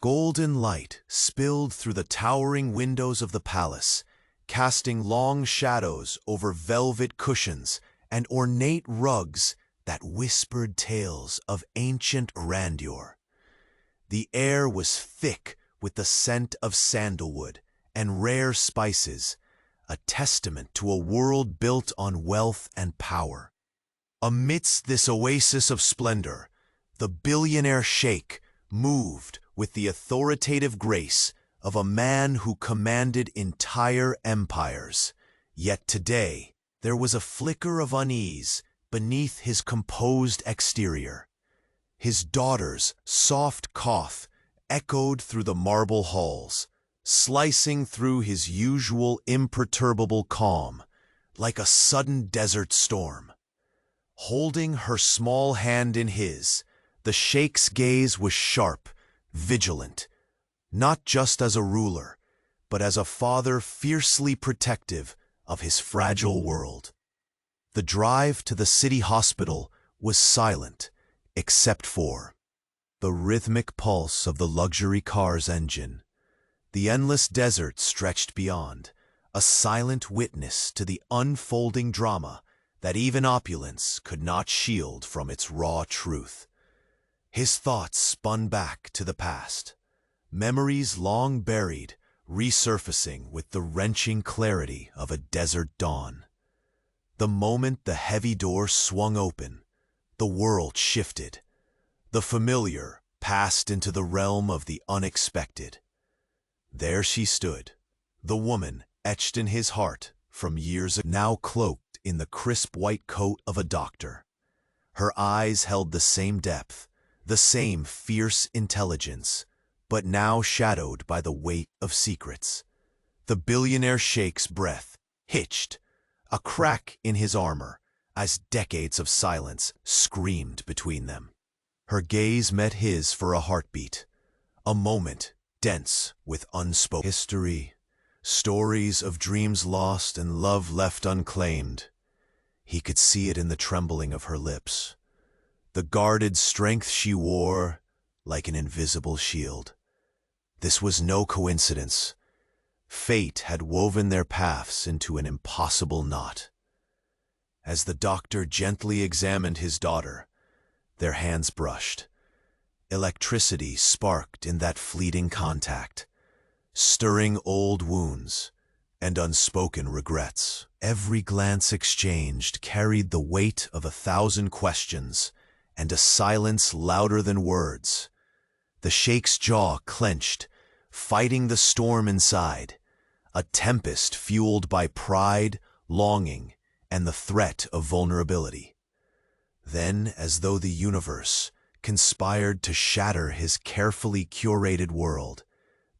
Golden light spilled through the towering windows of the palace, casting long shadows over velvet cushions and ornate rugs that whispered tales of ancient grandeur. The air was thick with the scent of sandalwood and rare spices, a testament to a world built on wealth and power. Amidst this oasis of splendor, the billionaire sheikh moved with the authoritative grace of a man who commanded entire empires. Yet today, there was a flicker of unease beneath his composed exterior. His daughter's soft cough echoed through the marble halls, slicing through his usual imperturbable calm, like a sudden desert storm. Holding her small hand in his, the sheikh's gaze was sharp, vigilant, not just as a ruler, but as a father fiercely protective of his fragile world. The drive to the city hospital was silent, except for the rhythmic pulse of the luxury car's engine. The endless desert stretched beyond, a silent witness to the unfolding drama that even opulence could not shield from its raw truth. His thoughts spun back to the past, memories long buried, resurfacing with the wrenching clarity of a desert dawn. The moment the heavy door swung open, the world shifted. The familiar passed into the realm of the unexpected. There she stood, the woman etched in his heart from years ago, now cloaked in the crisp white coat of a doctor. Her eyes held the same depth, the same fierce intelligence, but now shadowed by the weight of secrets. The billionaire sheikh's breath hitched, a crack in his armor, as decades of silence screamed between them. Her gaze met his for a heartbeat, a moment dense with unspoken history, stories of dreams lost and love left unclaimed. He could see it in the trembling of her lips, the guarded strength she wore like an invisible shield. This was no coincidence. Fate had woven their paths into an impossible knot. As the doctor gently examined his daughter, their hands brushed. Electricity sparked in that fleeting contact, stirring old wounds and unspoken regrets. Every glance exchanged carried the weight of 1,000 questions and a silence louder than words. The sheikh's jaw clenched, fighting the storm inside, a tempest fueled by pride, longing, and the threat of vulnerability. Then, as though the universe conspired to shatter his carefully curated world,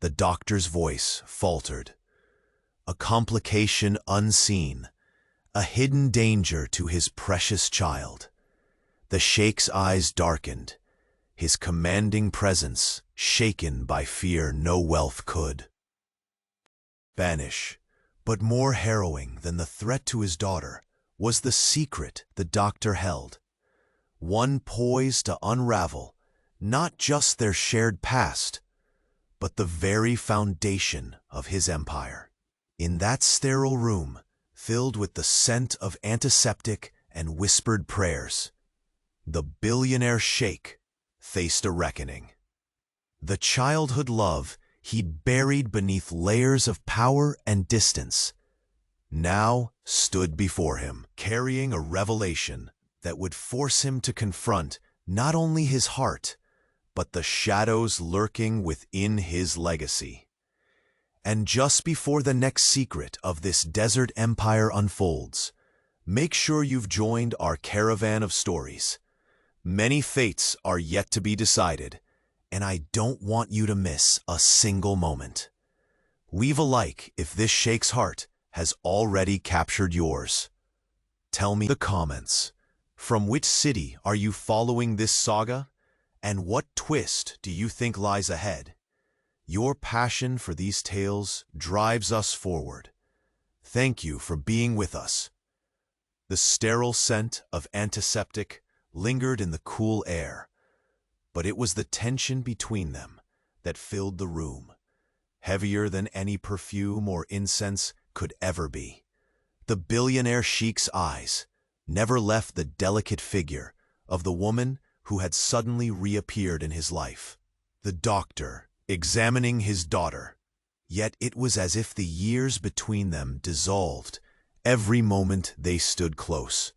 the doctor's voice faltered. A complication unseen, a hidden danger to his precious child. The sheikh's eyes darkened, his commanding presence shaken by fear no wealth could banish. But more harrowing than the threat to his daughter was the secret the doctor held, one poised to unravel not just their shared past, but the very foundation of his empire. In that sterile room, filled with the scent of antiseptic and whispered prayers, the billionaire sheikh faced a reckoning. The childhood love he'd buried beneath layers of power and distance now stood before him, carrying a revelation that would force him to confront not only his heart, but the shadows lurking within his legacy. And just before the next secret of this desert empire unfolds, make sure you've joined our caravan of stories. Many fates are yet to be decided, and I don't want you to miss a single moment. Leave a like if this sheikh's heart has already captured yours. Tell me in the comments, from which city are you following this saga, and what twist do you think lies ahead? Your passion for these tales drives us forward. Thank you for being with us. The sterile scent of antiseptic lingered in the cool air, but it was the tension between them that filled the room, heavier than any perfume or incense could ever be. The billionaire Sheikh's eyes never left the delicate figure of the woman who had suddenly reappeared in his life. The doctor, examining his daughter, yet it was as if the years between them dissolved every moment they stood close.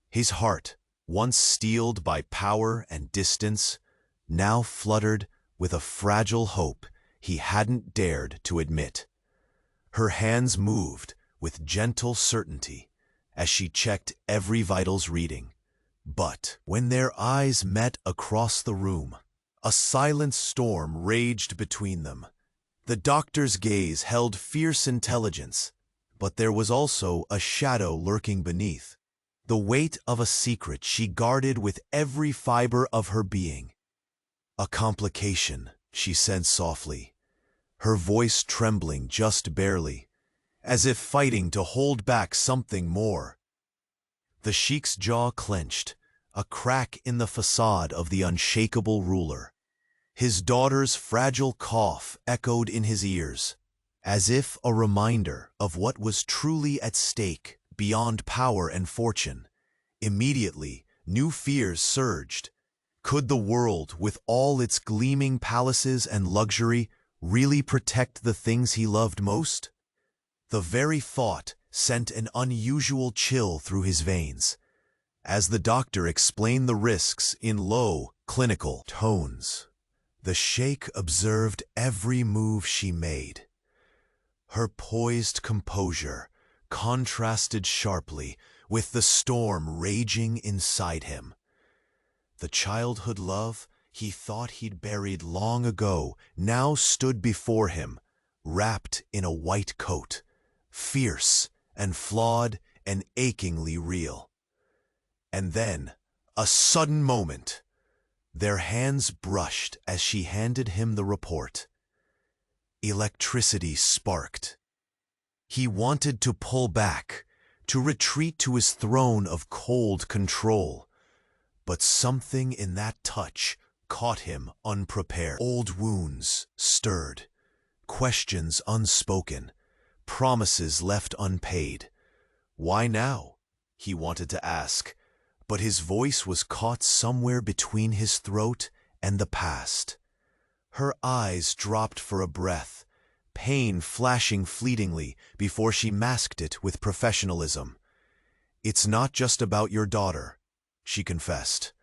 His heart, once steeled by power and distance, now fluttered with a fragile hope he hadn't dared to admit. Her hands moved with gentle certainty as she checked every vitals reading. But when their eyes met across the room, a silent storm raged between them. The doctor's gaze held fierce intelligence, but there was also a shadow lurking beneath, the weight of a secret she guarded with every fiber of her being. "A complication," she said softly, her voice trembling just barely, as if fighting to hold back something more. The Sheikh's jaw clenched, a crack in the facade of the unshakable ruler. His daughter's fragile cough echoed in his ears, as if a reminder of what was truly at stake beyond power and fortune. Immediately, new fears surged. Could the world, with all its gleaming palaces and luxury, really protect the things he loved most? The very thought sent an unusual chill through his veins, as the doctor explained the risks in low, clinical tones. The Sheikh observed every move she made. Her poised composure contrasted sharply with the storm raging inside him. The childhood love he thought he'd buried long ago now stood before him, wrapped in a white coat, fierce and flawed and achingly real. And then, a sudden moment. Their hands brushed as she handed him the report. Electricity sparked. He wanted to pull back, to retreat to his throne of cold control. But something in that touch caught him unprepared. Old wounds stirred, questions unspoken, promises left unpaid. Why now? He wanted to ask, but his voice was caught somewhere between his throat and the past. Her eyes dropped for a breath, pain flashing fleetingly before she masked it with professionalism. "It's not just about your daughter," she confessed.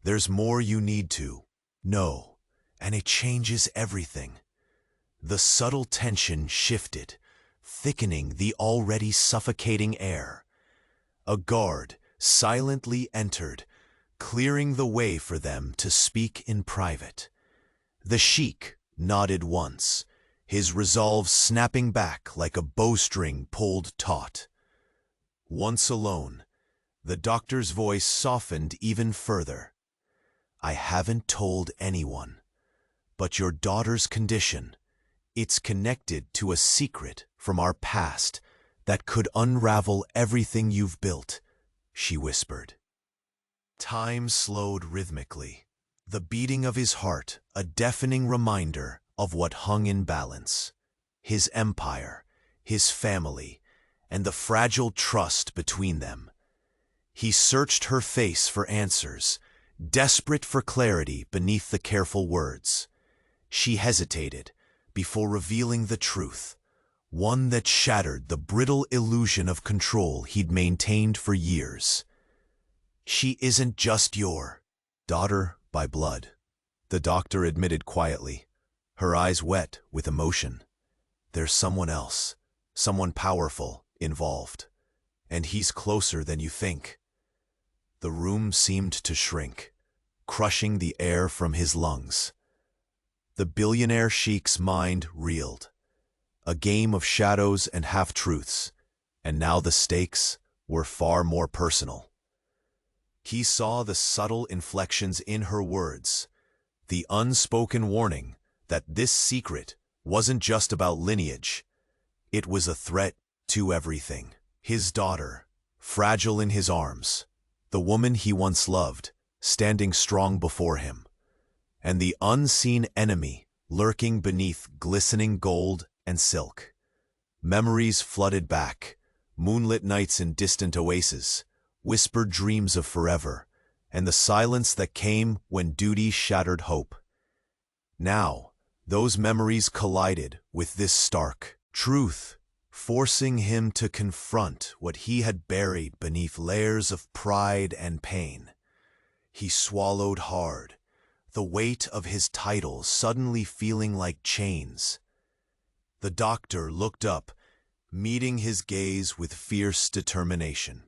"There's more you need to know, and it changes everything." The subtle tension shifted, thickening the already suffocating air. A guard silently entered, clearing the way for them to speak in private. The Sheikh nodded once, his resolve snapping back like a bowstring pulled taut. Once alone, the doctor's voice softened even further. "I haven't told anyone, but your daughter's condition, it's connected to a secret from our past that could unravel everything you've built," she whispered. Time slowed rhythmically, the beating of his heart a deafening reminder of what hung in balance: his empire, his family, and the fragile trust between them. He searched her face for answers, desperate for clarity beneath the careful words. She hesitated before revealing the truth, one that shattered the brittle illusion of control he'd maintained for years. "She isn't just your daughter by blood," the doctor admitted quietly, her eyes wet with emotion. "There's someone else, someone powerful, involved, and he's closer than you think." The room seemed to shrink, crushing the air from his lungs. The billionaire Sheikh's mind reeled. A game of shadows and half-truths, and now the stakes were far more personal. He saw the subtle inflections in her words, the unspoken warning that this secret wasn't just about lineage. It was a threat to everything. His daughter, fragile in his arms, the woman he once loved, standing strong before him, and the unseen enemy lurking beneath glistening gold and silk. Memories flooded back, moonlit nights in distant oases, whispered dreams of forever, and the silence that came when duty shattered hope. Now, those memories collided with this stark truth, forcing him to confront what he had buried beneath layers of pride and pain. He swallowed hard, the weight of his title suddenly feeling like chains. The doctor looked up, meeting his gaze with fierce determination.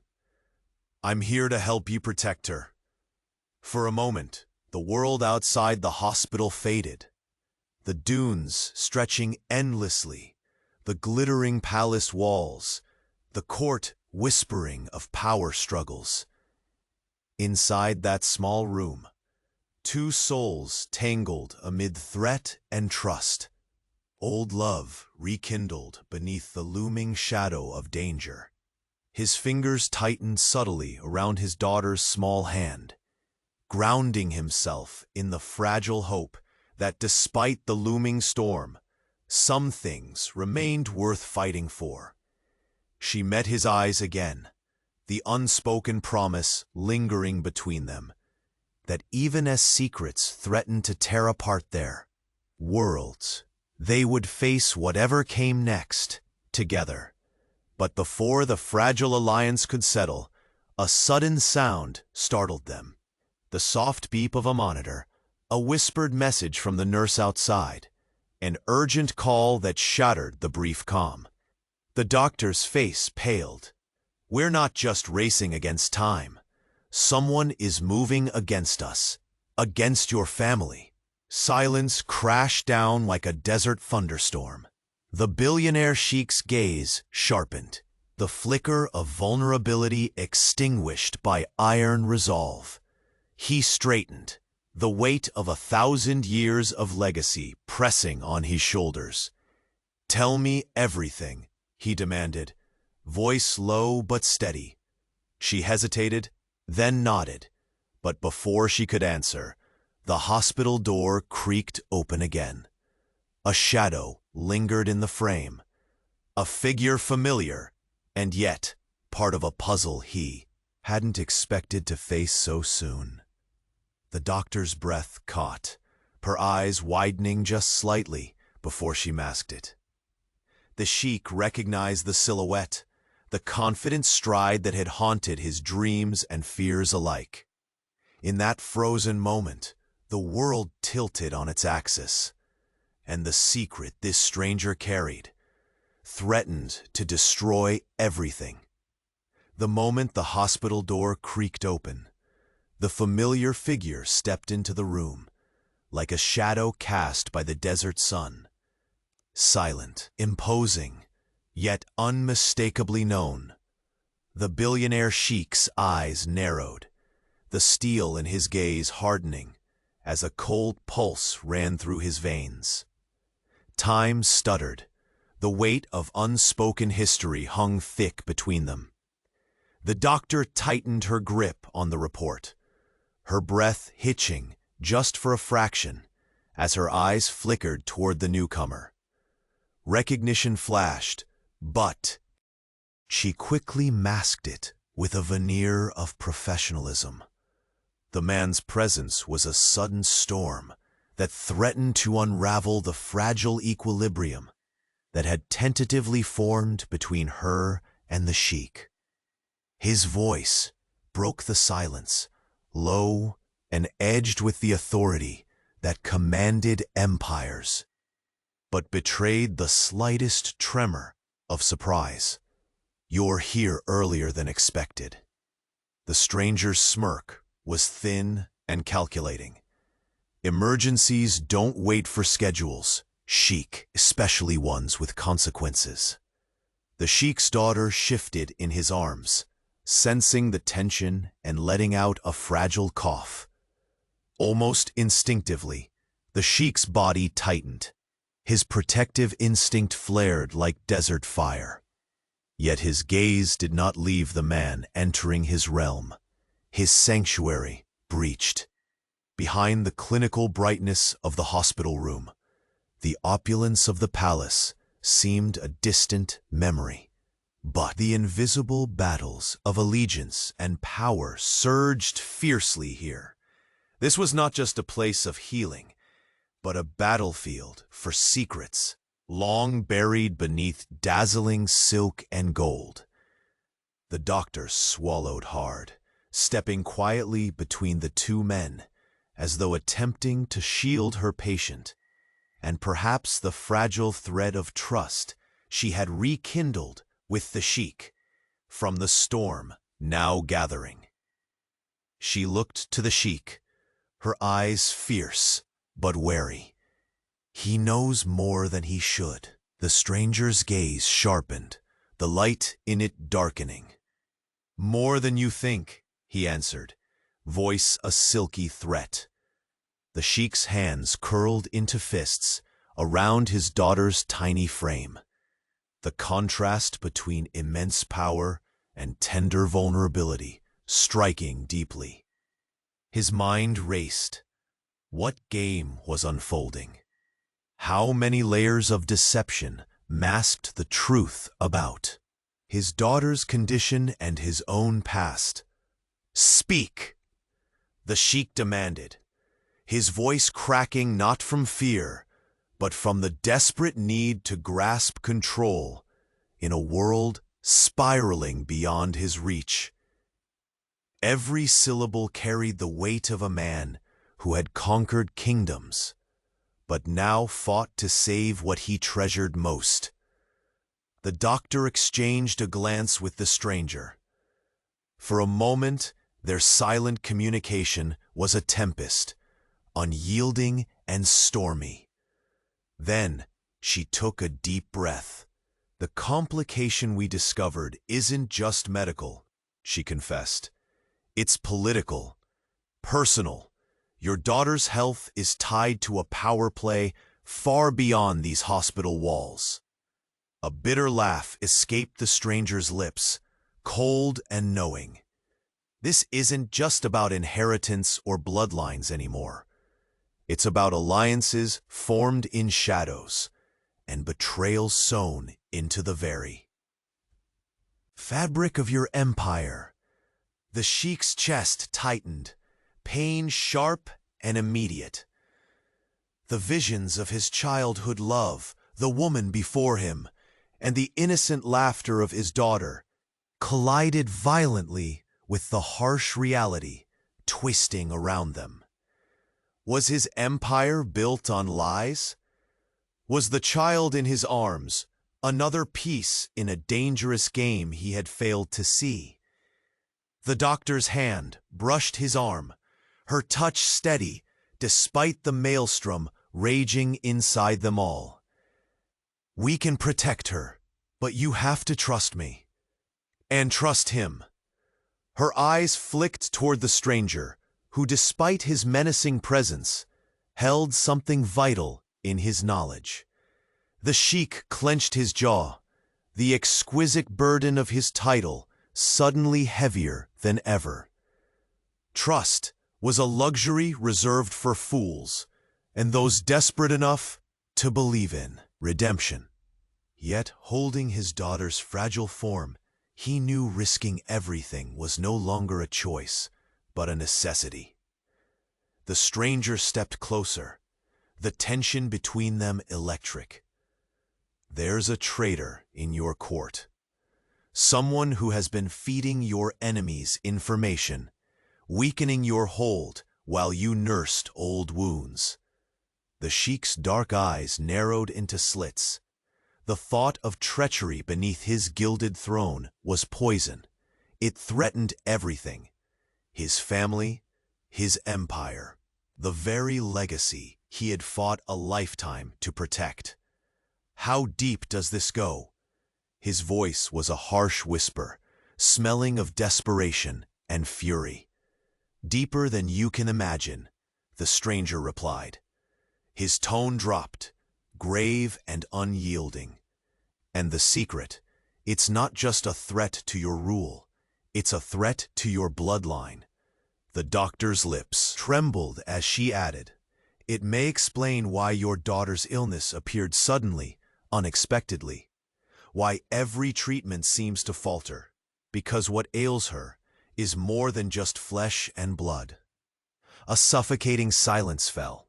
"I'm here to help you protect her." For a moment, the world outside the hospital faded. The dunes stretching endlessly, the glittering palace walls, the court whispering of power struggles. Inside that small room, two souls tangled amid threat and trust. Old love rekindled beneath the looming shadow of danger. His fingers tightened subtly around his daughter's small hand, grounding himself in the fragile hope that despite the looming storm, some things remained worth fighting for. She met his eyes again, the unspoken promise lingering between them, that even as secrets threatened to tear apart their worlds, they would face whatever came next, together. But before the fragile alliance could settle, a sudden sound startled them. The soft beep of a monitor, a whispered message from the nurse outside, an urgent call that shattered the brief calm. The doctor's face paled. "We're not just racing against time. Someone is moving against us, against your family." Silence crashed down like a desert thunderstorm. The billionaire Sheikh's gaze sharpened, the flicker of vulnerability extinguished by iron resolve. He straightened, the weight of 1,000 years of legacy pressing on his shoulders. "Tell me everything," he demanded, voice low but steady. She hesitated, then nodded, but before she could answer, the hospital door creaked open again. A shadow lingered in the frame, a figure familiar, and yet part of a puzzle he hadn't expected to face so soon. The doctor's breath caught, her eyes widening just slightly before she masked it. The Sheikh recognized the silhouette, the confident stride that had haunted his dreams and fears alike. In that frozen moment, the world tilted on its axis, and the secret this stranger carried threatened to destroy everything. The moment the hospital door creaked open, the familiar figure stepped into the room, like a shadow cast by the desert sun. Silent, imposing, yet unmistakably known. The billionaire Sheikh's eyes narrowed, the steel in his gaze hardening, as a cold pulse ran through his veins. Time stuttered. The weight of unspoken history hung thick between them. The doctor tightened her grip on the report, her breath hitching just for a fraction as her eyes flickered toward the newcomer. Recognition flashed, but she quickly masked it with a veneer of professionalism. The man's presence was a sudden storm that threatened to unravel the fragile equilibrium that had tentatively formed between her and the Sheikh. His voice broke the silence, low and edged with the authority that commanded empires, but betrayed the slightest tremor of surprise. "You're here earlier than expected." The stranger's smirk was thin and calculating. "Emergencies don't wait for schedules, Sheikh, especially ones with consequences." The Sheikh's daughter shifted in his arms, sensing the tension and letting out a fragile cough. Almost instinctively, the Sheikh's body tightened. His protective instinct flared like desert fire. Yet his gaze did not leave the man entering his realm, his sanctuary breached. Behind the clinical brightness of the hospital room, The opulence of the palace seemed a distant memory. But the invisible battles of allegiance and power surged fiercely here. This was not just a place of healing, but a battlefield for secrets, long buried beneath dazzling silk and gold. The doctor swallowed hard, stepping quietly between the two men, as though attempting to shield her patient, and perhaps the fragile thread of trust she had rekindled with the Sheikh from the storm now gathering. She looked to the Sheikh, her eyes fierce but wary. He knows more than he should. The stranger's gaze sharpened, the light in it darkening. More than you think, he answered, voice a silky threat. The Sheikh's hands curled into fists around his daughter's tiny frame. The contrast between immense power and tender vulnerability striking deeply. His mind raced. What game was unfolding? How many layers of deception masked the truth about his daughter's condition and his own past? Speak, the Sheikh demanded, his voice cracking not from fear, but from the desperate need to grasp control in a world spiraling beyond his reach. Every syllable carried the weight of a man who had conquered kingdoms, but now fought to save what he treasured most. The doctor exchanged a glance with the stranger. For a moment, their silent communication was a tempest, unyielding and stormy. Then she took a deep breath. The complication we discovered isn't just medical, she confessed. It's political, personal. Your daughter's health is tied to a power play far beyond these hospital walls. A bitter laugh escaped the stranger's lips, cold and knowing. This isn't just about inheritance or bloodlines anymore. It's about alliances formed in shadows and betrayal sown into the very fabric of your empire. The Sheikh's chest tightened, pain sharp and immediate. The visions of his childhood love, the woman before him, and the innocent laughter of his daughter collided violently with the harsh reality twisting around them. Was his empire built on lies? Was the child in his arms another piece in a dangerous game he had failed to see? The doctor's hand brushed his arm, her touch steady despite the maelstrom raging inside them all. We can protect her, but you have to trust me. And trust him. Her eyes flicked toward the stranger, who, despite his menacing presence, held something vital in his knowledge. The Sheikh clenched his jaw, the exquisite burden of his title suddenly heavier than ever. Trust was a luxury reserved for fools, and those desperate enough to believe in redemption. Yet, holding his daughter's fragile form, he knew risking everything was no longer a choice, but a necessity. The stranger stepped closer, the tension between them electric. There's a traitor in your court. Someone who has been feeding your enemies information, weakening your hold while you nursed old wounds. The Sheikh's dark eyes narrowed into slits. The thought of treachery beneath his gilded throne was poison. It threatened everything. His family, his empire, the very legacy he had fought a lifetime to protect. How deep does this go? His voice was a harsh whisper, smelling of desperation and fury. Deeper than you can imagine, the stranger replied. His tone dropped, grave and unyielding. And the secret, it's not just a threat to your rule, it's a threat to your bloodline. The doctor's lips trembled as she added, It may explain why your daughter's illness appeared suddenly, unexpectedly. Why every treatment seems to falter. Because what ails her is more than just flesh and blood. A suffocating silence fell.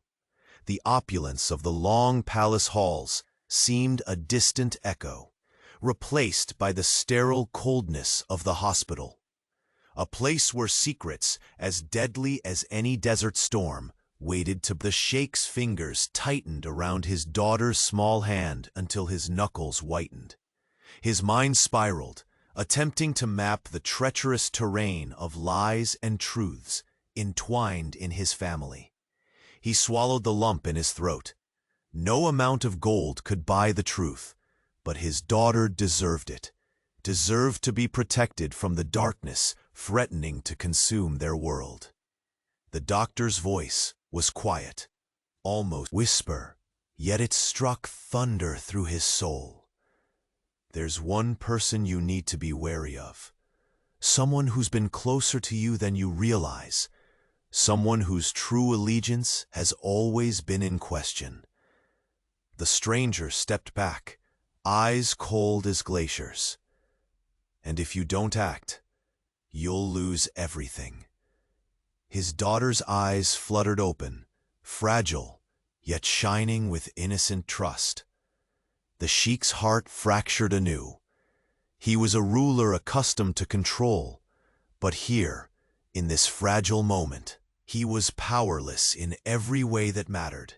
The opulence of the long palace halls seemed a distant echo, replaced by the sterile coldness of the hospital. A place where secrets, as deadly as any desert storm, waited to. The Sheikh's fingers tightened around his daughter's small hand until his knuckles whitened. His mind spiraled, attempting to map the treacherous terrain of lies and truths entwined in his family. He swallowed the lump in his throat. No amount of gold could buy the truth, but his daughter deserved it, deserved to be protected from the darkness threatening to consume their world. The doctor's voice was quiet, almost whisper, yet it struck thunder through his soul. There's one person you need to be wary of. Someone who's been closer to you than you realize. Someone whose true allegiance has always been in question. The stranger stepped back, eyes cold as glaciers. And if you don't act, you'll lose everything. His daughter's eyes fluttered open, fragile, yet shining with innocent trust. The Sheikh's heart fractured anew. He was a ruler accustomed to control, but here, in this fragile moment, he was powerless in every way that mattered.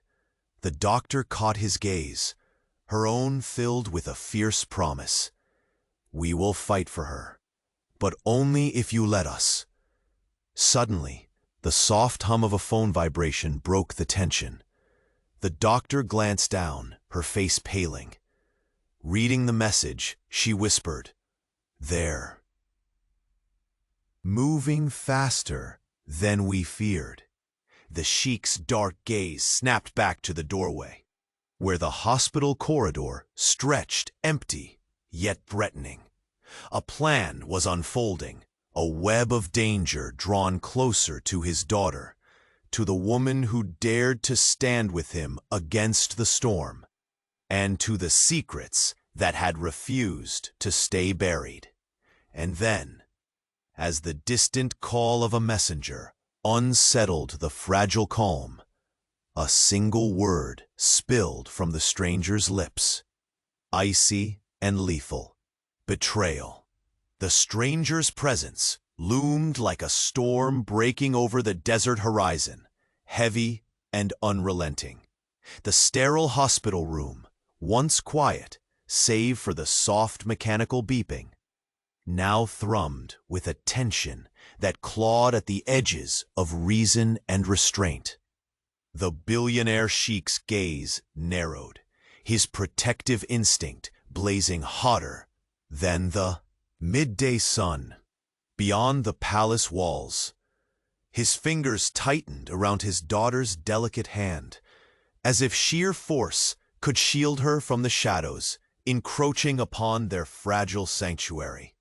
The doctor caught his gaze, her own filled with a fierce promise. We will fight for her, but only if you let us. Suddenly, the soft hum of a phone vibration broke the tension. The doctor glanced down, her face paling. Reading the message, she whispered, "There." Moving faster than we feared. The Sheikh's dark gaze snapped back to the doorway, where the hospital corridor stretched empty, yet threatening. A plan was unfolding, a web of danger drawn closer to his daughter, to the woman who dared to stand with him against the storm, and to the secrets that had refused to stay buried. And then, as the distant call of a messenger unsettled the fragile calm, a single word spilled from the stranger's lips, icy and lethal: betrayal. The stranger's presence loomed like a storm breaking over the desert horizon, heavy and unrelenting. The sterile hospital room, once quiet, save for the soft mechanical beeping, now thrummed with a tension that clawed at the edges of reason and restraint. The billionaire Sheikh's gaze narrowed, his protective instinct blazing hotter than the midday sun. Beyond the palace walls, his fingers tightened around his daughter's delicate hand, as if sheer force could shield her from the shadows encroaching upon their fragile sanctuary.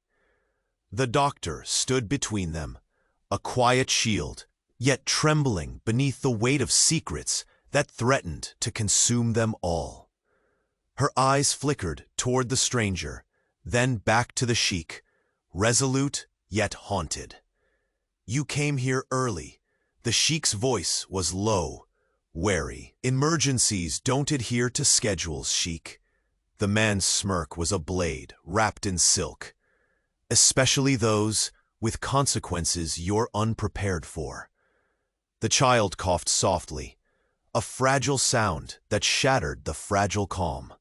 The doctor stood between them, a quiet shield, yet trembling beneath the weight of secrets that threatened to consume them all. Her eyes flickered toward the stranger, then back to the Sheikh, resolute yet haunted. You came here early. The Sheikh's voice was low, wary. Emergencies don't adhere to schedules, Sheikh. The man's smirk was a blade wrapped in silk. Especially those with consequences you're unprepared for. The child coughed softly, a fragile sound that shattered the fragile calm.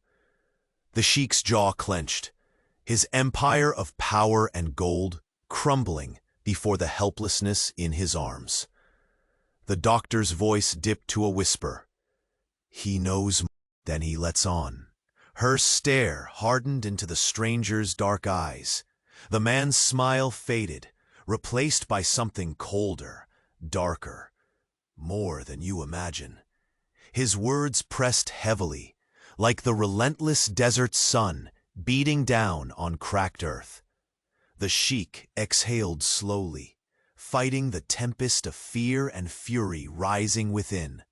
The Sheikh's jaw clenched, his empire of power and gold crumbling before the helplessness in his arms. The doctor's voice dipped to a whisper. He knows more than he lets on. Her stare hardened into the stranger's dark eyes. The man's smile faded, replaced by something colder, darker, more than you imagine. His words pressed heavily, like the relentless desert sun beating down on cracked earth. The Sheikh exhaled slowly, fighting the tempest of fear and fury rising within.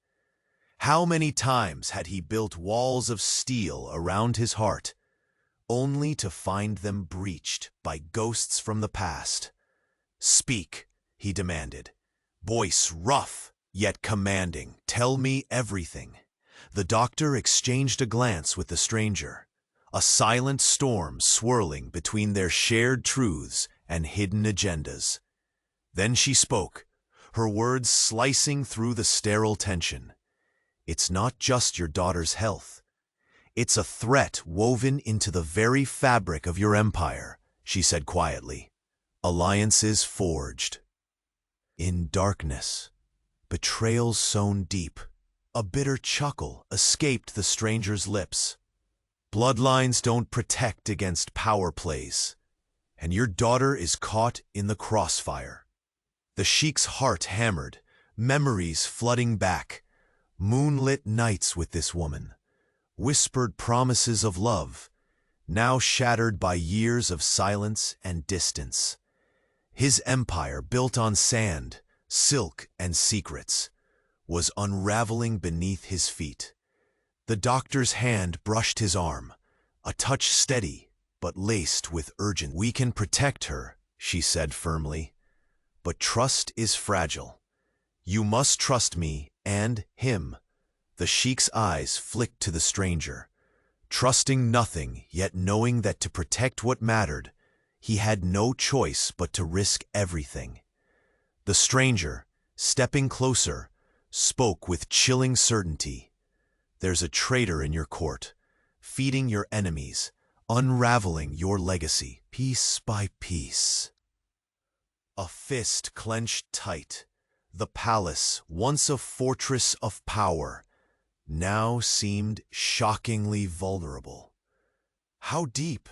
How many times had he built walls of steel around his heart, only to find them breached by ghosts from the past? "Speak," he demanded, voice rough yet commanding. "Tell me everything." The doctor exchanged a glance with the stranger, a silent storm swirling between their shared truths and hidden agendas. Then she spoke, her words slicing through the sterile tension. "It's not just your daughter's health. It's a threat woven into the very fabric of your empire," she said quietly. "Alliances forged in darkness, betrayals sown deep." A bitter chuckle escaped the stranger's lips. "Bloodlines don't protect against power plays, and your daughter is caught in the crossfire." The Sheikh's heart hammered, memories flooding back. Moonlit nights with this woman, whispered promises of love, now shattered by years of silence and distance. His empire, built on sand, silk, and secrets, was unraveling beneath his feet. The doctor's hand brushed his arm, a touch steady but laced with urgency. "We can protect her," she said firmly, "but trust is fragile. You must trust me and him." The Sheikh's eyes flicked to the stranger, trusting nothing, yet knowing that to protect what mattered, he had no choice but to risk everything. The stranger, stepping closer, spoke with chilling certainty. "There's a traitor in your court, feeding your enemies, unraveling your legacy, piece by piece." A fist clenched tight. The palace, once a fortress of power, now seemed shockingly vulnerable. "How deep?"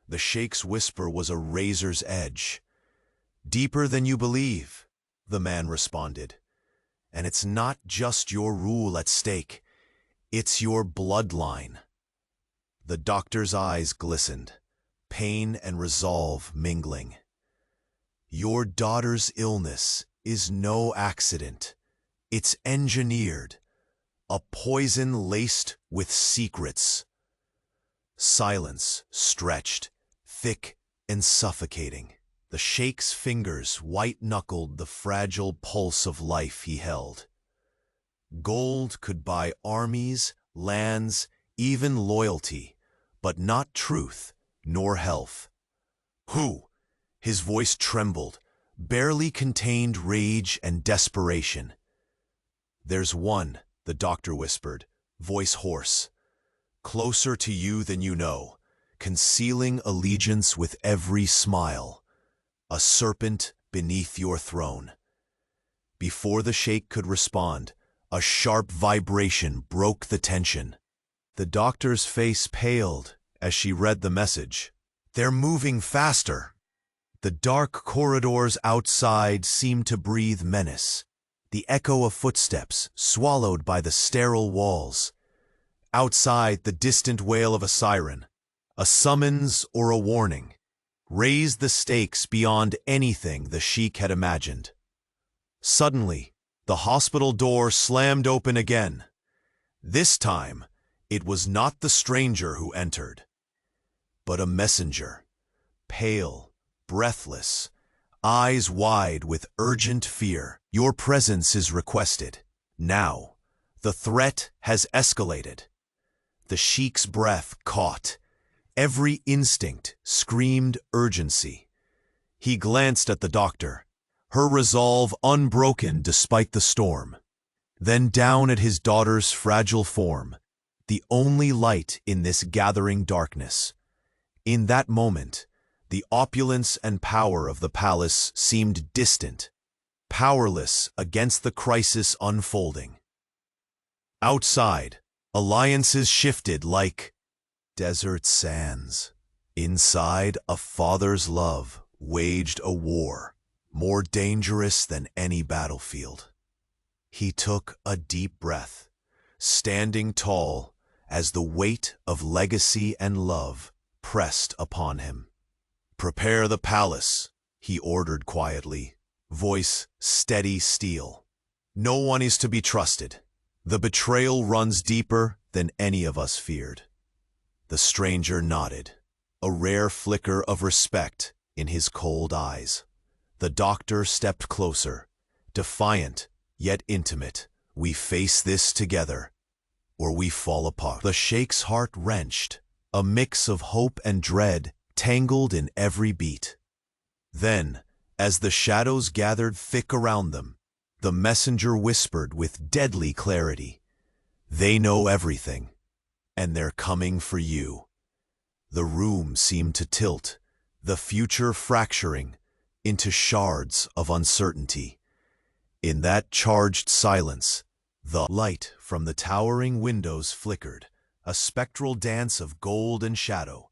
The Sheikh's whisper was a razor's edge. "Deeper than you believe," the man responded. "And it's not just your rule at stake. It's your bloodline." The doctor's eyes glistened, pain and resolve mingling. "Your daughter's illness is no accident. It's engineered, a poison laced with secrets." Silence stretched, thick and suffocating. The Sheikh's fingers white-knuckled the fragile pulse of life he held. Gold could buy armies, lands, even loyalty, but not truth nor health. "Who?" His voice trembled, barely contained rage and desperation. "There's one," the doctor whispered, voice hoarse, "closer to you than you know, concealing allegiance with every smile. A serpent beneath your throne." Before the Sheikh could respond, a sharp vibration broke the tension. The doctor's face paled as she read the message. "They're moving faster." The dark corridors outside seemed to breathe menace, the echo of footsteps swallowed by the sterile walls. Outside, the distant wail of a siren, a summons or a warning, raised the stakes beyond anything the Sheikh had imagined. Suddenly, the hospital door slammed open again. This time, it was not the stranger who entered, but a messenger, pale, breathless, eyes wide with urgent fear. "Your presence is requested. Now." The threat has escalated. The Sheikh's breath caught. Every instinct screamed urgency. He glanced at the doctor, her resolve unbroken despite the storm. Then down at his daughter's fragile form, the only light in this gathering darkness. In that moment, the opulence and power of the palace seemed distant, powerless against the crisis unfolding. Outside, alliances shifted like desert sands. Inside, a father's love waged a war, more dangerous than any battlefield. He took a deep breath, standing tall as the weight of legacy and love pressed upon him. "Prepare the palace," he ordered quietly, voice steady steel. "No one is to be trusted. The betrayal runs deeper than any of us feared. The stranger nodded, a rare flicker of respect in his cold eyes. The doctor stepped closer, defiant yet intimate. We face this together, or we fall apart. The Sheikh's heart wrenched, a mix of hope and dread tangled in every beat. Then, as the shadows gathered thick around them, the messenger whispered with deadly clarity, "They know everything, and they're coming for you." The room seemed to tilt, the future fracturing into shards of uncertainty. In that charged silence, the light from the towering windows flickered, a spectral dance of gold and shadow,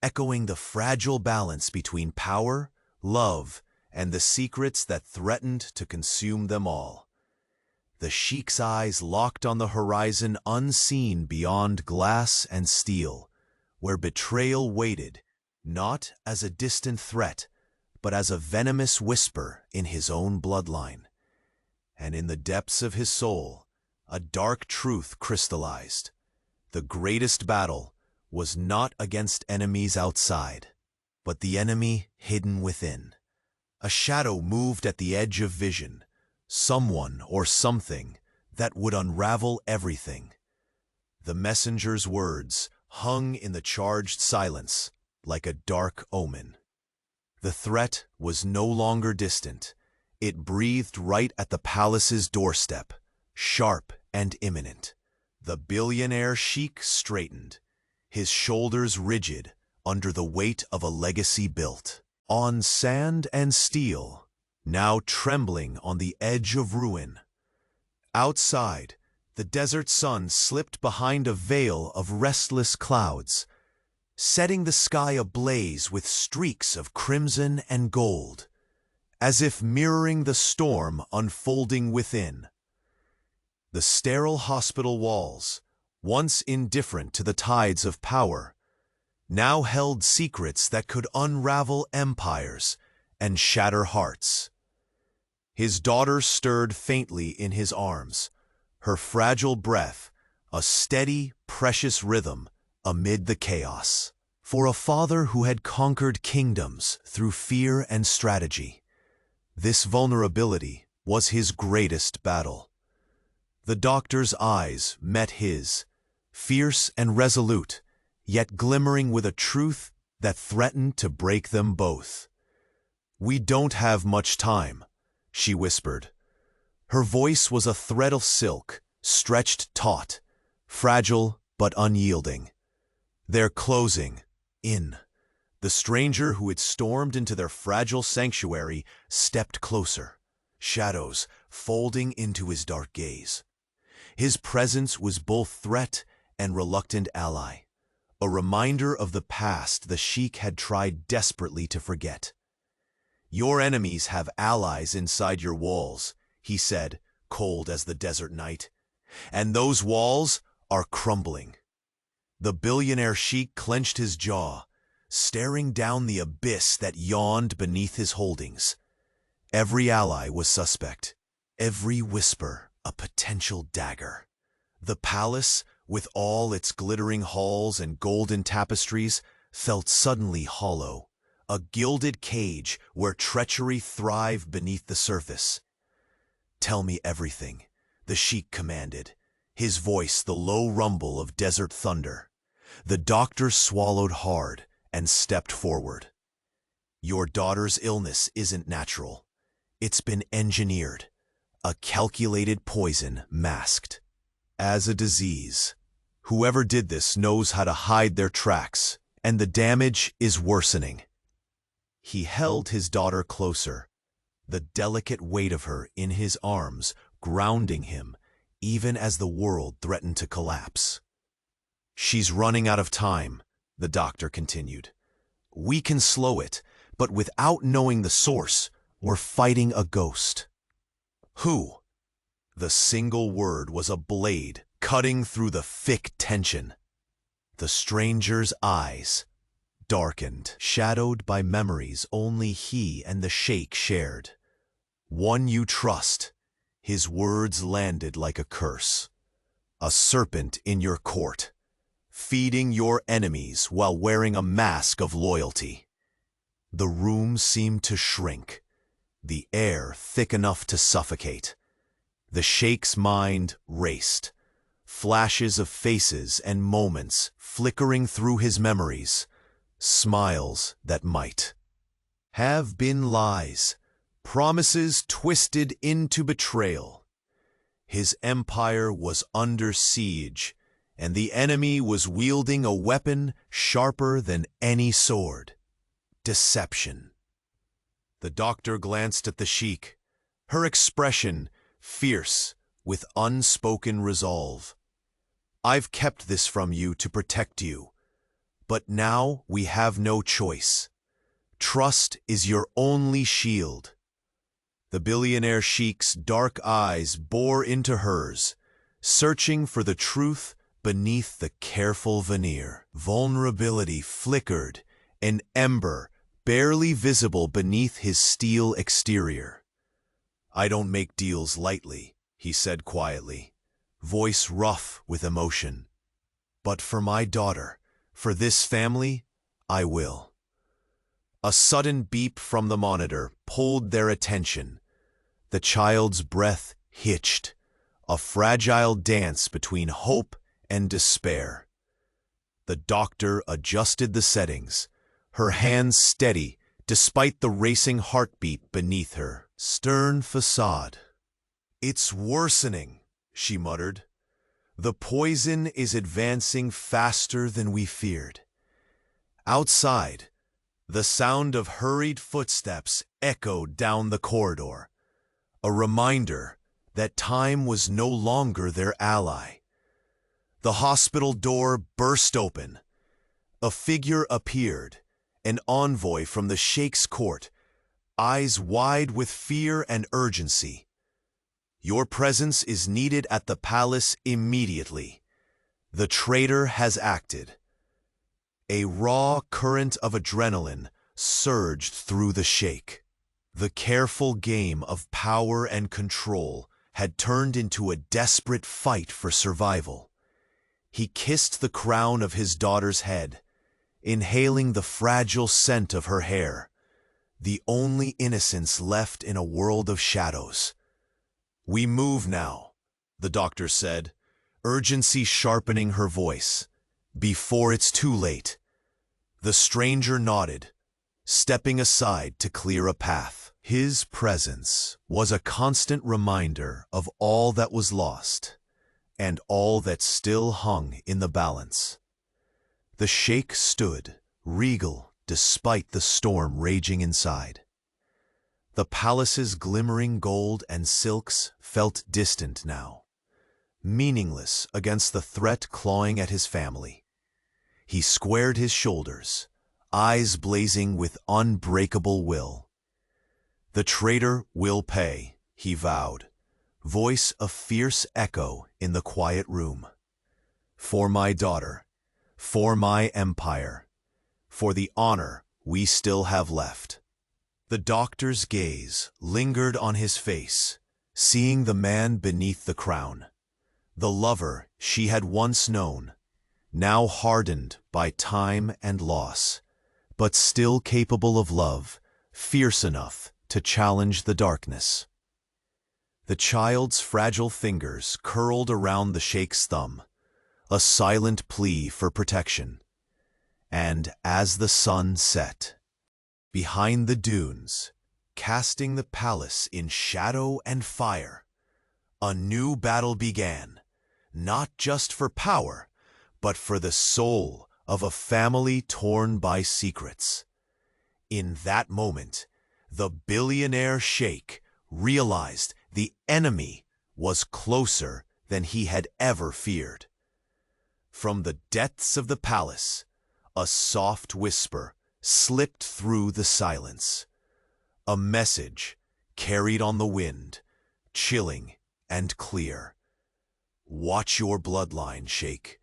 echoing the fragile balance between power, love, and the secrets that threatened to consume them all. The Sheikh's eyes locked on the horizon unseen beyond glass and steel, where betrayal waited, not as a distant threat, but as a venomous whisper in his own bloodline. And in the depths of his soul, a dark truth crystallized. The greatest battle was not against enemies outside, but the enemy hidden within. A shadow moved at the edge of vision, someone or something that would unravel everything. The messenger's words hung in the charged silence like a dark omen. The threat was no longer distant. It breathed right at the palace's doorstep, sharp and imminent. The billionaire Sheikh straightened, his shoulders rigid under the weight of a legacy built on sand and steel, now trembling on the edge of ruin. Outside, the desert sun slipped behind a veil of restless clouds, setting the sky ablaze with streaks of crimson and gold, as if mirroring the storm unfolding within. The sterile hospital walls, once indifferent to the tides of power, now held secrets that could unravel empires and shatter hearts. His daughter stirred faintly in his arms, her fragile breath a steady, precious rhythm amid the chaos. For a father who had conquered kingdoms through fear and strategy, this vulnerability was his greatest battle. The doctor's eyes met his, fierce and resolute, yet glimmering with a truth that threatened to break them both. "We don't have much time," she whispered. Her voice was a thread of silk, stretched taut, fragile but unyielding. "They're closing in." The stranger who had stormed into their fragile sanctuary stepped closer, shadows folding into his dark gaze. His presence was both threat and reluctant ally, a reminder of the past the Sheikh had tried desperately to forget. "Your enemies have allies inside your walls," he said, cold as the desert night. "And those walls are crumbling." The billionaire Sheikh clenched his jaw, staring down the abyss that yawned beneath his holdings. Every ally was suspect, every whisper a potential dagger. The palace, with all its glittering halls and golden tapestries, felt suddenly hollow, a gilded cage where treachery thrived beneath the surface. "Tell me everything," the Sheikh commanded, his voice the low rumble of desert thunder. The doctor swallowed hard and stepped forward. "Your daughter's illness isn't natural. It's been engineered, a calculated poison masked as a disease. Whoever did this knows how to hide their tracks, and the damage is worsening." He held his daughter closer, the delicate weight of her in his arms grounding him even as the world threatened to collapse. "She's running out of time," the doctor continued. "We can slow it, but without knowing the source, we're fighting a ghost." "Who?" The single word was a blade cutting through the thick tension. The stranger's eyes darkened, shadowed by memories only he and the Sheikh shared. "One you trust." His words landed like a curse. A serpent in your court, feeding your enemies while wearing a mask of loyalty. The room seemed to shrink, the air thick enough to suffocate. The Sheikh's mind raced, flashes of faces and moments flickering through his memories, smiles that might have been lies, promises twisted into betrayal. His empire was under siege, and the enemy was wielding a weapon sharper than any sword: deception. The doctor glanced at the Sheikh, her expression fierce with unspoken resolve. "I've kept this from you to protect you, but now we have no choice. Trust is your only shield." The billionaire Sheikh's dark eyes bore into hers, searching for the truth beneath the careful veneer. Vulnerability flickered, an ember barely visible beneath his steel exterior. "I don't make deals lightly," he said quietly, voice rough with emotion. "But for my daughter, for this family, I will." A sudden beep from the monitor pulled their attention. The child's breath hitched, a fragile dance between hope and despair. The doctor adjusted the settings, her hands steady despite the racing heartbeat beneath her stern facade. "It's worsening," she muttered. "The poison is advancing faster than we feared." Outside, the sound of hurried footsteps echoed down the corridor, a reminder that time was no longer their ally. The hospital door burst open. A figure appeared, an envoy from the Sheikh's court, eyes wide with fear and urgency. "Your presence is needed at the palace immediately. The traitor has acted." A raw current of adrenaline surged through the Sheikh. The careful game of power and control had turned into a desperate fight for survival. He kissed the crown of his daughter's head, inhaling the fragile scent of her hair, the only innocence left in a world of shadows. "We move now," the doctor said, urgency sharpening her voice. "Before it's too late." The stranger nodded, stepping aside to clear a path. His presence was a constant reminder of all that was lost, and all that still hung in the balance. The Sheikh stood, regal despite the storm raging inside. The palace's glimmering gold and silks felt distant now, meaningless against the threat clawing at his family. He squared his shoulders, eyes blazing with unbreakable will. "The traitor will pay," he vowed, voice a fierce echo in the quiet room. "For my daughter, for my empire, for the honor we still have left." The doctor's gaze lingered on his face, seeing the man beneath the crown, the lover she had once known, now hardened by time and loss, but still capable of love, fierce enough to challenge the darkness. The child's fragile fingers curled around the Sheikh's thumb, a silent plea for protection. And as the sun set, behind the dunes, casting the palace in shadow and fire, a new battle began, not just for power, but for the soul of a family torn by secrets. In that moment, the billionaire Sheikh realized the enemy was closer than he had ever feared. From the depths of the palace, a soft whisper slipped through the silence. A message carried on the wind, chilling and clear. "Watch your bloodline, Sheikh,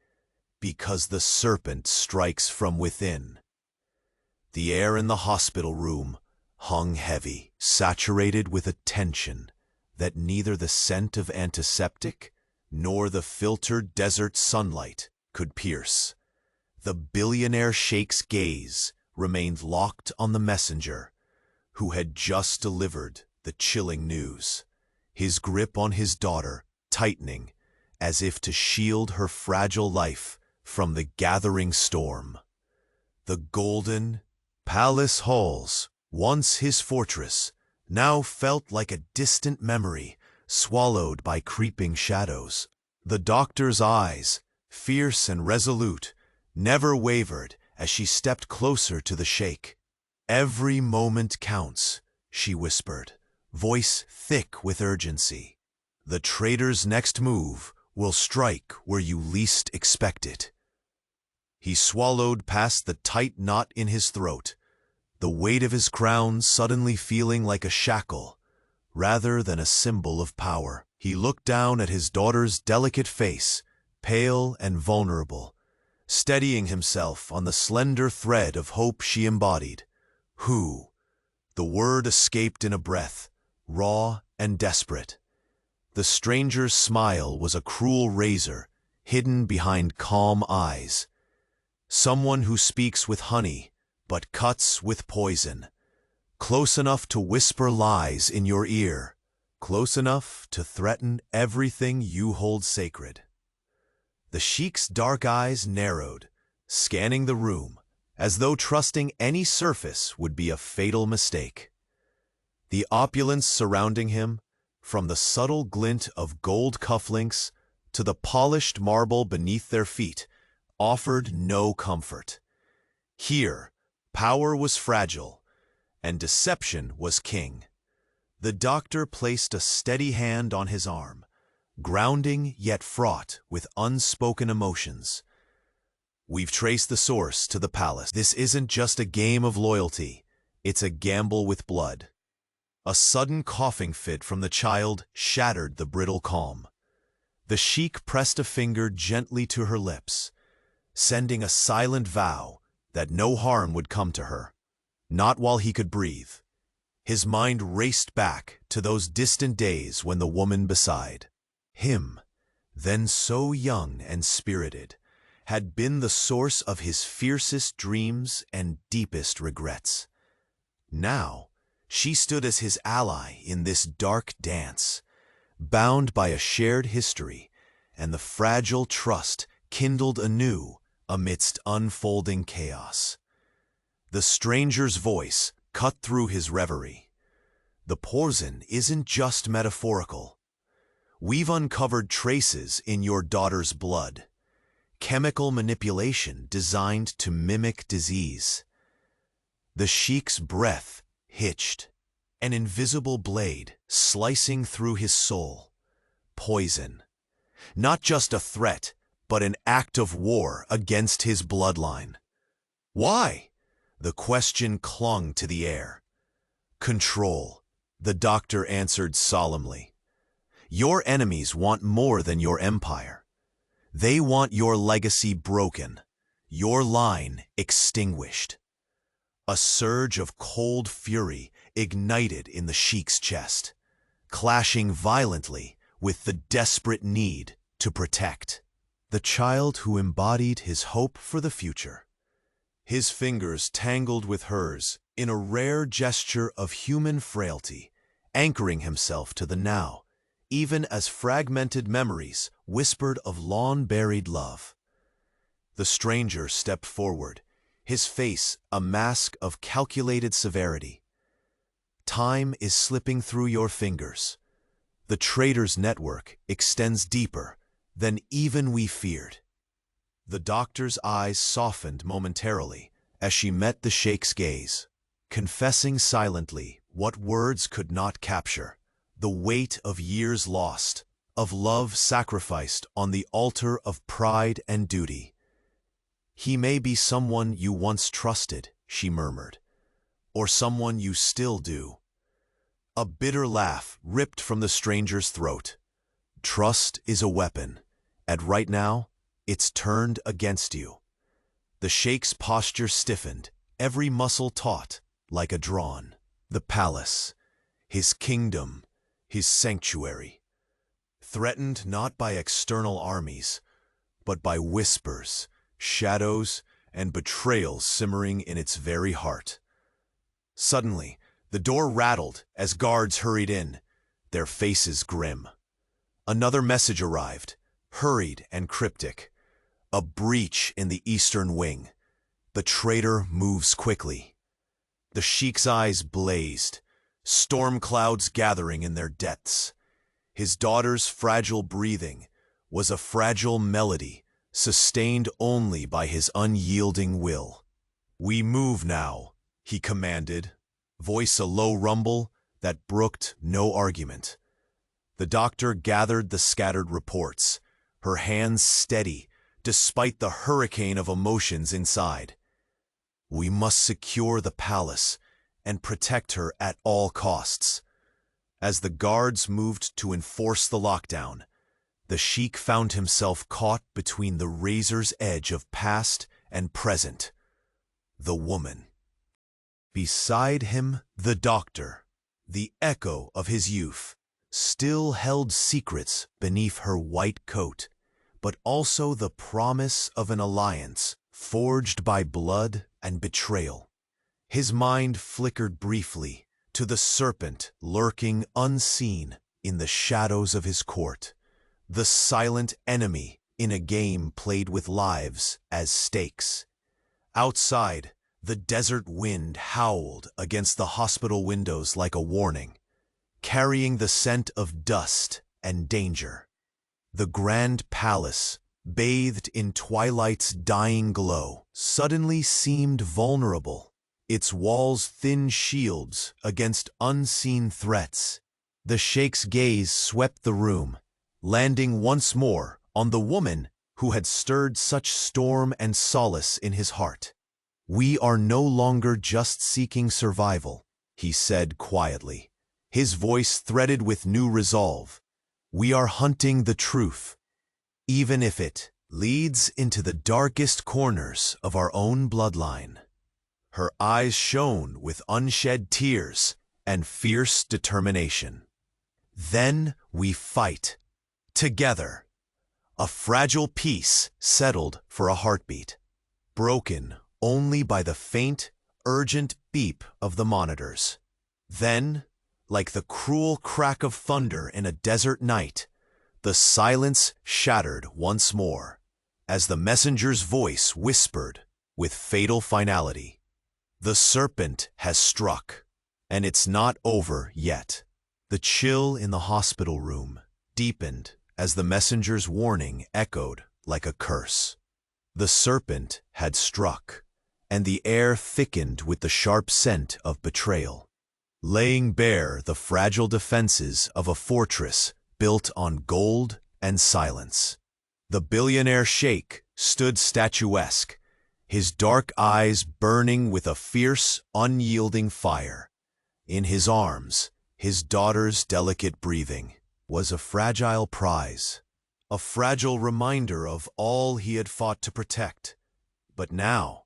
because the serpent strikes from within." The air in the hospital room hung heavy, saturated with a tension that neither the scent of antiseptic nor the filtered desert sunlight could pierce. The billionaire sheikh's gaze remained locked on the messenger, who had just delivered the chilling news, his grip on his daughter tightening as if to shield her fragile life from the gathering storm. The golden palace halls, once his fortress, now felt like a distant memory swallowed by creeping shadows. The doctor's eyes, fierce and resolute, never wavered as she stepped closer to the sheikh. "Every moment counts," she whispered, voice thick with urgency. "The traitor's next move will strike where you least expect it." He swallowed past the tight knot in his throat, the weight of his crown suddenly feeling like a shackle rather than a symbol of power. He looked down at his daughter's delicate face, pale and vulnerable, steadying himself on the slender thread of hope she embodied. "Who?" The word escaped in a breath, raw and desperate. The stranger's smile was a cruel razor, hidden behind calm eyes. "Someone who speaks with honey, but cuts with poison. Close enough to whisper lies in your ear, close enough to threaten everything you hold sacred." The sheikh's dark eyes narrowed, scanning the room, as though trusting any surface would be a fatal mistake. The opulence surrounding him, from the subtle glint of gold cufflinks to the polished marble beneath their feet, offered no comfort. Here, power was fragile, and deception was king. The doctor placed a steady hand on his arm, grounding yet fraught with unspoken emotions. "We've traced the source to the palace. This isn't just a game of loyalty, it's a gamble with blood." A sudden coughing fit from the child shattered the brittle calm. The sheikh pressed a finger gently to her lips, sending a silent vow that no harm would come to her, not while he could breathe. His mind raced back to those distant days when the woman beside him, then so young and spirited, had been the source of his fiercest dreams and deepest regrets. Now, she stood as his ally in this dark dance, bound by a shared history and the fragile trust kindled anew amidst unfolding chaos. The stranger's voice cut through his reverie. "The poison isn't just metaphorical. We've uncovered traces in your daughter's blood, chemical manipulation designed to mimic disease." The sheikh's breath hitched, an invisible blade slicing through his soul. Poison. Not just a threat, but an act of war against his bloodline. "Why?" The question clung to the air. "Control," the doctor answered solemnly. "Your enemies want more than your empire. They want your legacy broken, your line extinguished." A surge of cold fury ignited in the sheikh's chest, clashing violently with the desperate need to protect the child who embodied his hope for the future. His fingers tangled with hers in a rare gesture of human frailty, anchoring himself to the now, even as fragmented memories whispered of long-buried love. The stranger stepped forward, his face a mask of calculated severity. "Time is slipping through your fingers. The traitor's network extends deeper than even we feared." The doctor's eyes softened momentarily as she met the sheikh's gaze, confessing silently what words could not capture: the weight of years lost, of love sacrificed on the altar of pride and duty. "He may be someone you once trusted," she murmured, "or someone you still do." A bitter laugh ripped from the stranger's throat. "Trust is a weapon, and right now, it's turned against you." The sheikh's posture stiffened, every muscle taut like a drawn. The palace, his kingdom, his sanctuary. threatened not by external armies, but by whispers, shadows, and betrayal simmering in its very heart. Suddenly, the door rattled as guards hurried in, their faces grim. Another message arrived, hurried and cryptic. A breach in the eastern wing. The traitor moves quickly. The Sheikh's eyes blazed, storm clouds gathering in their depths. His daughter's fragile breathing was a fragile melody, sustained only by his unyielding will. "We move now," he commanded, voice a low rumble that brooked no argument. The doctor gathered the scattered reports, her hands steady despite the hurricane of emotions inside. "We must secure the palace and protect her at all costs." As the guards moved to enforce the lockdown, the Sheikh found himself caught between the razor's edge of past and present. The woman. Beside him, the doctor, the echo of his youth, still held secrets beneath her white coat, but also the promise of an alliance forged by blood and betrayal. His mind flickered briefly to the serpent lurking unseen in the shadows of his court, the silent enemy in a game played with lives as stakes. Outside, the desert wind howled against the hospital windows like a warning, carrying the scent of dust and danger. The grand palace, bathed in twilight's dying glow, suddenly seemed vulnerable, its walls thin shields against unseen threats. The Sheikh's gaze swept the room, landing once more on the woman who had stirred such storm and solace in his heart. "We are no longer just seeking survival," he said quietly, his voice threaded with new resolve. "We are hunting the truth, even if it leads into the darkest corners of our own bloodline." Her eyes shone with unshed tears and fierce determination. "Then we fight, together." A fragile peace settled for a heartbeat, broken only by the faint, urgent beep of the monitors. Then, like the cruel crack of thunder in a desert night, the silence shattered once more, as the messenger's voice whispered with fatal finality, "The serpent has struck, and it's not over yet." The chill in the hospital room deepened as the messenger's warning echoed like a curse. The serpent had struck, and the air thickened with the sharp scent of betrayal, laying bare the fragile defenses of a fortress built on gold and silence. The billionaire Sheikh stood statuesque, his dark eyes burning with a fierce, unyielding fire. In his arms, his daughter's delicate breathing was a fragile prize, a fragile reminder of all he had fought to protect. But now,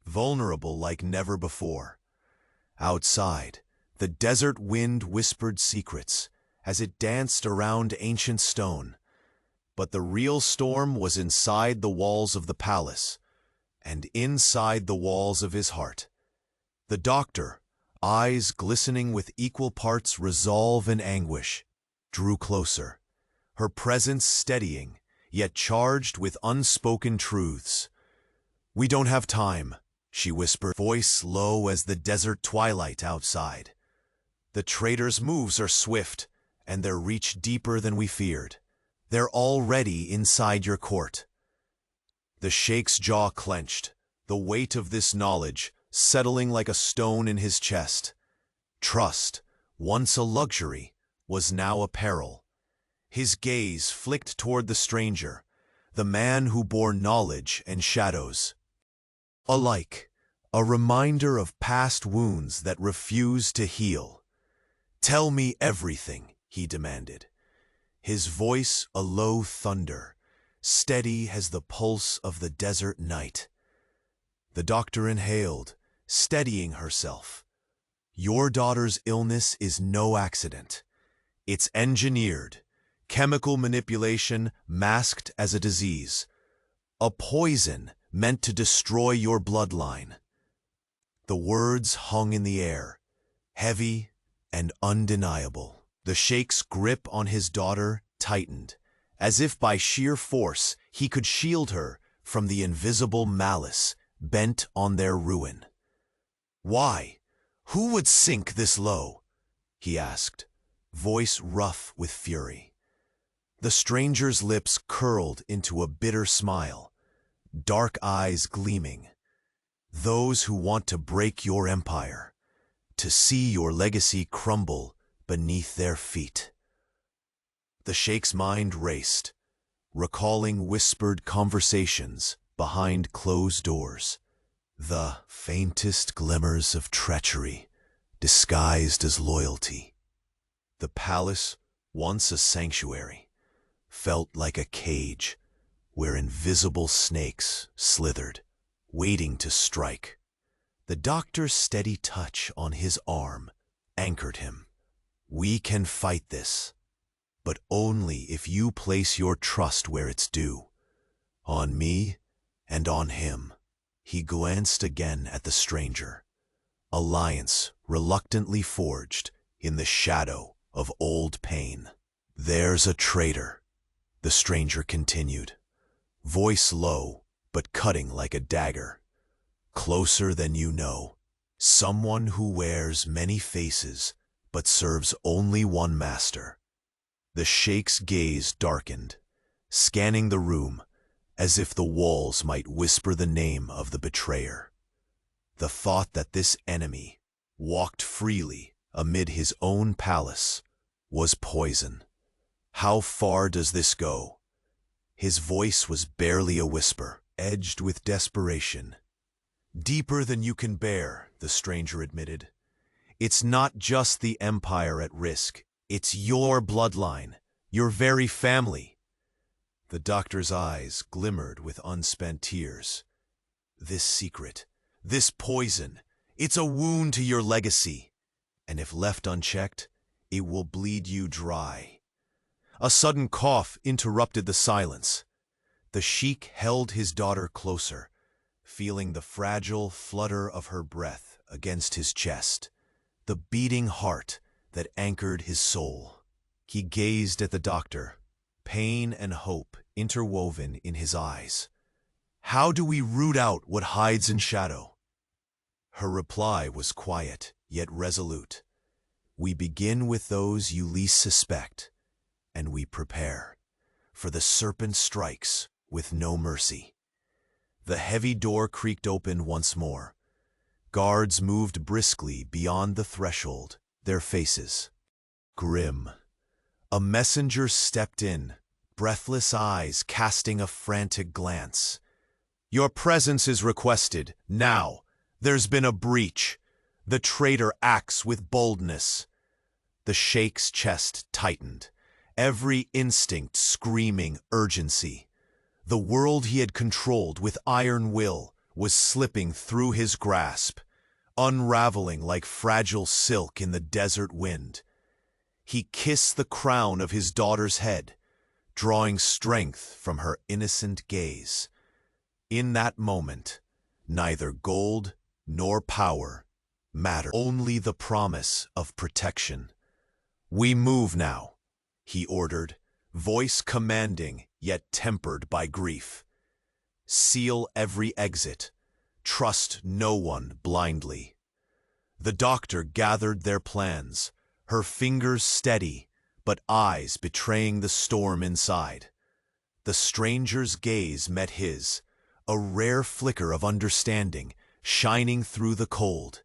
vulnerable like never before. Outside, the desert wind whispered secrets as it danced around ancient stone. But the real storm was inside the walls of the palace, and inside the walls of his heart. The doctor, eyes glistening with equal parts resolve and anguish, drew closer, her presence steadying, yet charged with unspoken truths. "We don't have time," she whispered, voice low as the desert twilight outside. "The traitor's moves are swift, and their reach deeper than we feared. They're already inside your court." The Sheikh's jaw clenched, the weight of this knowledge settling like a stone in his chest. Trust, once a luxury, was now a peril. His gaze flicked toward the stranger, the man who bore knowledge and shadows. Alike, a reminder of past wounds that refused to heal. "Tell me everything," he demanded, his voice a low thunder, steady as the pulse of the desert night. The doctor inhaled, steadying herself. "Your daughter's illness is no accident. It's engineered, chemical manipulation masked as a disease, a poison meant to destroy your bloodline. The words hung in the air, heavy and undeniable. The Sheikh's grip on his daughter tightened, as if by sheer force he could shield her from the invisible malice bent on their ruin. "Why? Who would sink this low?" he asked, voice rough with fury. The stranger's lips curled into a bitter smile, dark eyes gleaming. "Those who want to break your empire, to see your legacy crumble beneath their feet." The Sheikh's mind raced, recalling whispered conversations behind closed doors, the faintest glimmers of treachery disguised as loyalty. The palace, once a sanctuary, felt like a cage where invisible snakes slithered, waiting to strike. The doctor's steady touch on his arm anchored him. "We can fight this, but only if you place your trust where it's due, on me and on him." He glanced again at the stranger, alliance reluctantly forged in the shadow of old pain. "There's a traitor," the stranger continued, voice low but cutting like a dagger. "Closer than you know, someone who wears many faces but serves only one master." The Sheikh's gaze darkened, scanning the room as if the walls might whisper the name of the betrayer. The thought that this enemy walked freely amid his own palace was poison. "How far does this go?" His voice was barely a whisper, edged with desperation. "Deeper than you can bear," the stranger admitted. "It's not just the empire at risk. It's your bloodline, your very family." The doctor's eyes glimmered with unspent tears. "This secret, this poison, it's a wound to your legacy, and if left unchecked, it will bleed you dry." A sudden cough interrupted the silence. The Sheikh held his daughter closer, feeling the fragile flutter of her breath against his chest, the beating heart that anchored his soul. He gazed at the doctor, pain and hope interwoven in his eyes. "How do we root out what hides in shadow?" Her reply was quiet, yet resolute. "We begin with those you least suspect, and we prepare, for the serpent strikes with no mercy." The heavy door creaked open once more. Guards moved briskly beyond the threshold, their faces grim. A messenger stepped in, breathless eyes casting a frantic glance. "Your presence is requested, now. There's been a breach. The traitor acts with boldness." The Sheikh's chest tightened, every instinct screaming urgency. The world he had controlled with iron will was slipping through his grasp, unraveling like fragile silk in the desert wind. He kissed the crown of his daughter's head, drawing strength from her innocent gaze. In that moment, neither gold nor power mattered, only the promise of protection. "We move now," he ordered, voice commanding yet tempered by grief. "Seal every exit. Trust no one blindly." The doctor gathered their plans, her fingers steady, but eyes betraying the storm inside. The stranger's gaze met his, a rare flicker of understanding shining through the cold.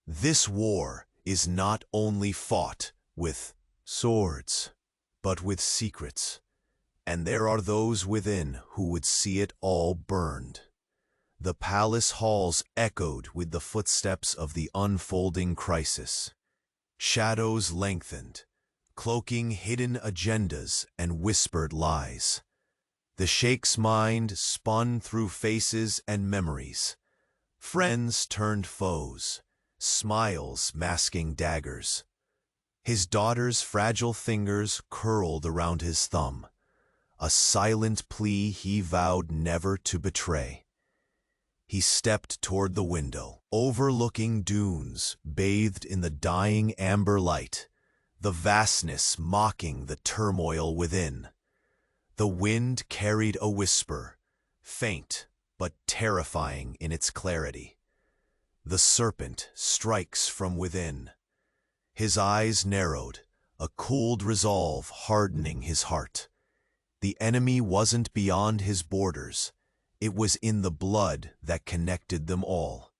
This war is not only fought with swords, but with secrets, and there are those within who would see it all burned. The palace halls echoed with the footsteps of the unfolding crisis. Shadows lengthened, cloaking hidden agendas and whispered lies. The Sheikh's mind spun through faces and memories. Friends turned foes, smiles masking daggers. His daughter's fragile fingers curled around his thumb, a silent plea he vowed never to betray. He stepped toward the window, overlooking dunes bathed in the dying amber light, the vastness mocking the turmoil within. The wind carried a whisper, faint but terrifying in its clarity. The serpent strikes from within. His eyes narrowed, a cooled resolve hardening his heart. The enemy wasn't beyond his borders. It was in the blood that connected them all.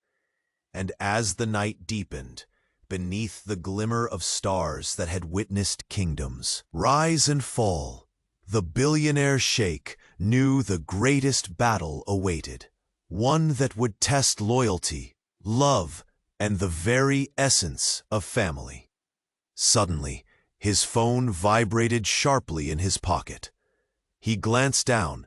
And as the night deepened, beneath the glimmer of stars that had witnessed kingdoms rise and fall, the Billionaire Sheikh knew the greatest battle awaited, one that would test loyalty, love, and the very essence of family. Suddenly, his phone vibrated sharply in his pocket. He glanced down,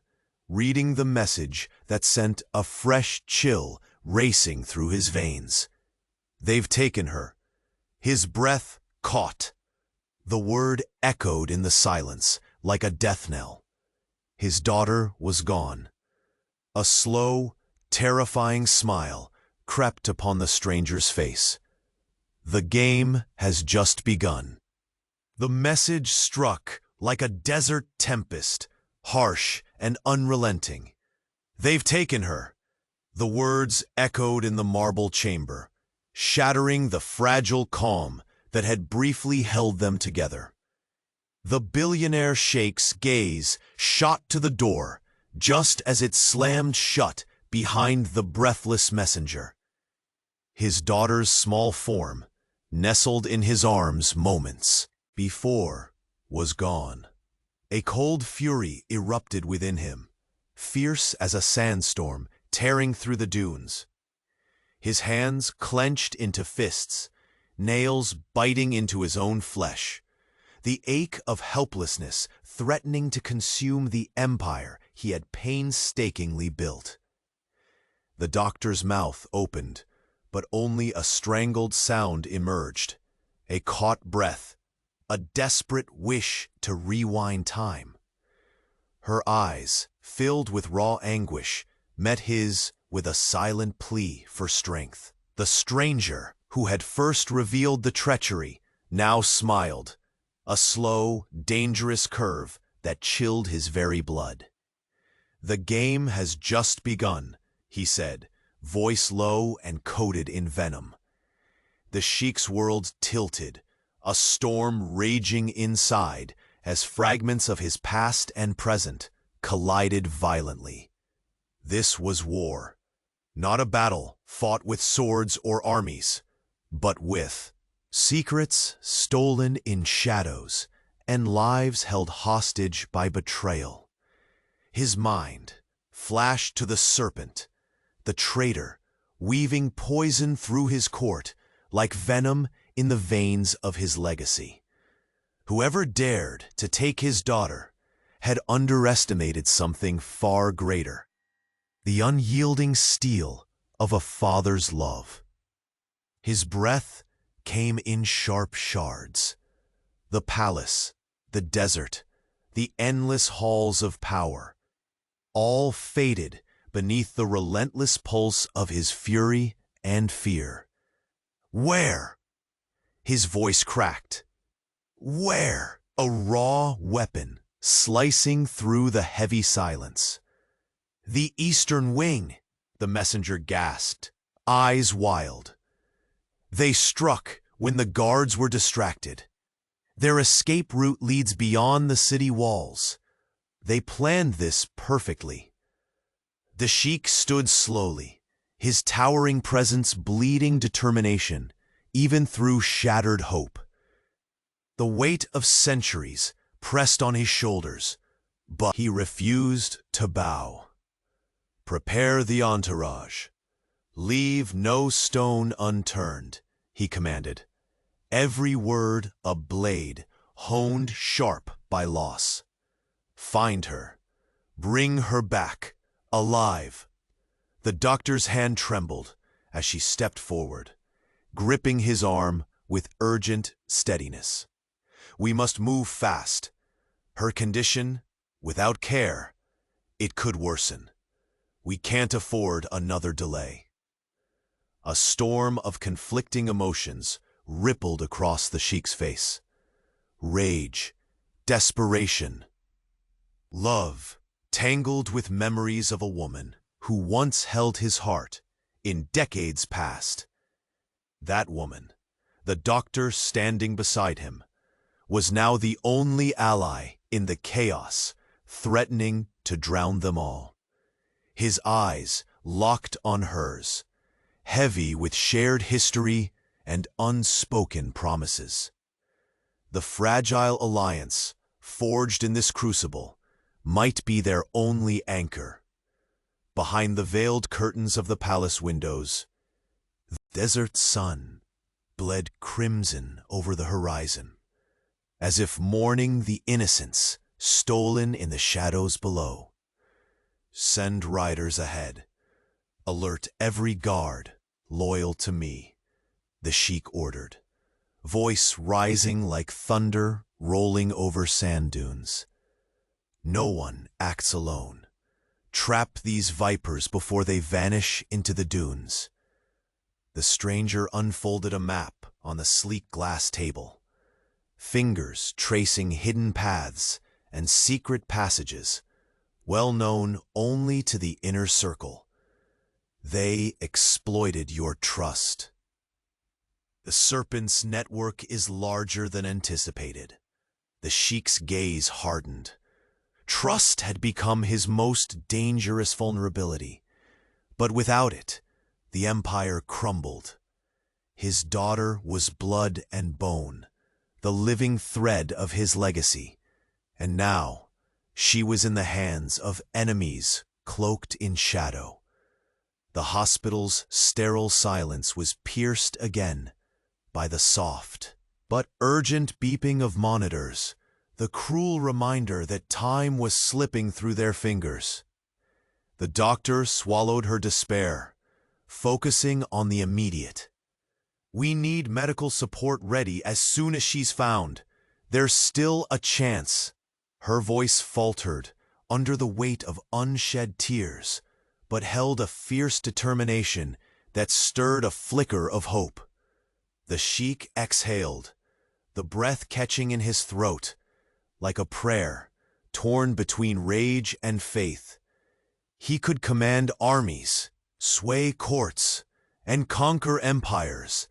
reading the message that sent a fresh chill racing through his veins. "They've taken her." His breath caught. The word echoed in the silence like a death knell. His daughter was gone. A slow, terrifying smile crept upon the stranger's face. "The game has just begun." The message struck like a desert tempest, harsh and unrelenting. "They've taken her." The words echoed in the marble chamber, shattering the fragile calm that had briefly held them together. The Billionaire Sheikh's gaze shot to the door just as it slammed shut behind the breathless messenger. His daughter's small form, nestled in his arms moments before, was gone. A cold fury erupted within him, fierce as a sandstorm tearing through the dunes. His hands clenched into fists, nails biting into his own flesh, the ache of helplessness threatening to consume the empire he had painstakingly built. The doctor's mouth opened, but only a strangled sound emerged, a caught breath, a desperate wish to rewind time. Her eyes, filled with raw anguish, met his with a silent plea for strength. The stranger, who had first revealed the treachery, now smiled, a slow, dangerous curve that chilled his very blood. "The game has just begun," he said, voice low and coated in venom. The Sheikh's world tilted, a storm raging inside as fragments of his past and present collided violently. This was war, not a battle fought with swords or armies, but with secrets stolen in shadows and lives held hostage by betrayal. His mind flashed to the serpent, the traitor, weaving poison through his court like venom in the veins of his legacy. Whoever dared to take his daughter had underestimated something far greater: the unyielding steel of a father's love. His breath came in sharp shards. The palace, the desert, the endless halls of power, all faded beneath the relentless pulse of his fury and fear. "Where?" His voice cracked. "Where?" A raw weapon slicing through the heavy silence. "The Eastern Wing," the messenger gasped, eyes wild. "They struck when the guards were distracted. Their escape route leads beyond the city walls. They planned this perfectly." The Sheikh stood slowly, his towering presence bleeding determination, even through shattered hope. The weight of centuries pressed on his shoulders, but he refused to bow. "Prepare the entourage. Leave no stone unturned," he commanded, every word a blade honed sharp by loss. "Find her. Bring her back, alive." The doctor's hand trembled as she stepped forward, gripping his arm with urgent steadiness. We must move fast. Her condition, without care, it could worsen. We can't afford another delay. A storm of conflicting emotions rippled across the Sheikh's face. Rage, desperation, love, tangled with memories of a woman who once held his heart in decades past. That woman, the doctor standing beside him, was now the only ally in the chaos threatening to drown them all. His eyes locked on hers, heavy with shared history and unspoken promises. The fragile alliance, forged in this crucible, might be their only anchor. Behind the veiled curtains of the palace windows, the desert sun bled crimson over the horizon, as if mourning the innocence stolen in the shadows below. Send riders ahead. Alert every guard loyal to me, the Sheikh ordered, voice rising like thunder rolling over sand dunes. No one acts alone. Trap these vipers before they vanish into the dunes. The stranger unfolded a map on the sleek glass table, fingers tracing hidden paths and secret passages, well known only to the inner circle. They exploited your trust. The serpent's network is larger than anticipated. The Sheikh's gaze hardened. Trust had become his most dangerous vulnerability, but without it, the empire crumbled. His daughter was blood and bone, the living thread of his legacy, and now she was in the hands of enemies cloaked in shadow. The hospital's sterile silence was pierced again by the soft but urgent beeping of monitors, the cruel reminder that time was slipping through their fingers. The doctor swallowed her despair, focusing on the immediate. We need medical support ready as soon as she's found. There's still a chance. Her voice faltered under the weight of unshed tears, but held a fierce determination that stirred a flicker of hope. The Sheikh exhaled, the breath catching in his throat, like a prayer, torn between rage and faith. He could command armies, sway courts, and conquer empires,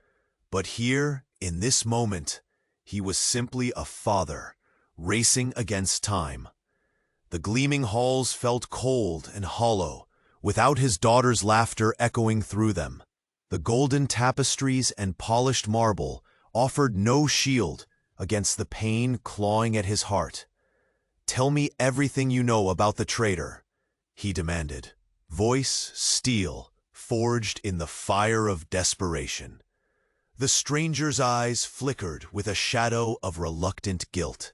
but here, in this moment, he was simply a father, racing against time. The gleaming halls felt cold and hollow, without his daughter's laughter echoing through them. The golden tapestries and polished marble offered no shield against the pain clawing at his heart. "Tell me everything you know about the traitor," he demanded, voice steel, forged in the fire of desperation. The stranger's eyes flickered with a shadow of reluctant guilt.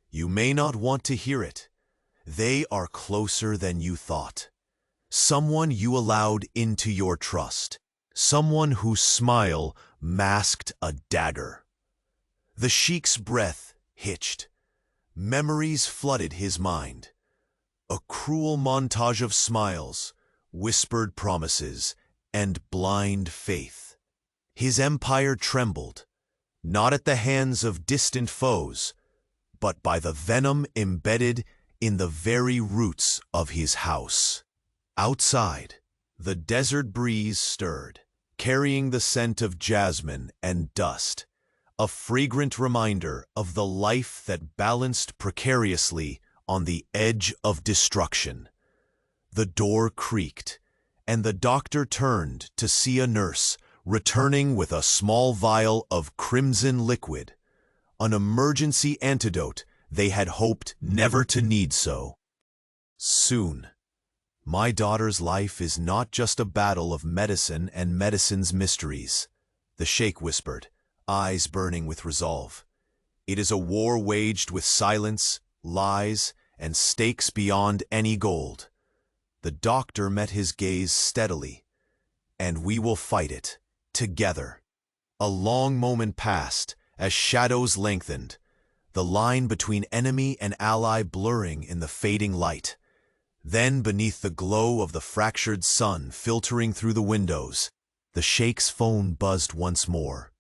"You may not want to hear it. They are closer than you thought. Someone you allowed into your trust. Someone whose smile masked a dagger." The Sheikh's breath hitched. Memories flooded his mind. A cruel montage of smiles, whispered promises, and blind faith. His empire trembled, not at the hands of distant foes, but by the venom embedded in the very roots of his house. Outside, the desert breeze stirred, carrying the scent of jasmine and dust, a fragrant reminder of the life that balanced precariously on the edge of destruction. The door creaked, and the doctor turned to see a nurse returning with a small vial of crimson liquid, an emergency antidote they had hoped never to need so. "Soon. My daughter's life is not just a battle of medicine and medicine's mysteries," the Sheikh whispered, eyes burning with resolve. "It is a war waged with silence, lies, and stakes beyond any gold." The doctor met his gaze steadily. "And we will fight it, together." A long moment passed as shadows lengthened, the line between enemy and ally blurring in the fading light. Then, beneath the glow of the fractured sun filtering through the windows, the Sheikh's phone buzzed once more.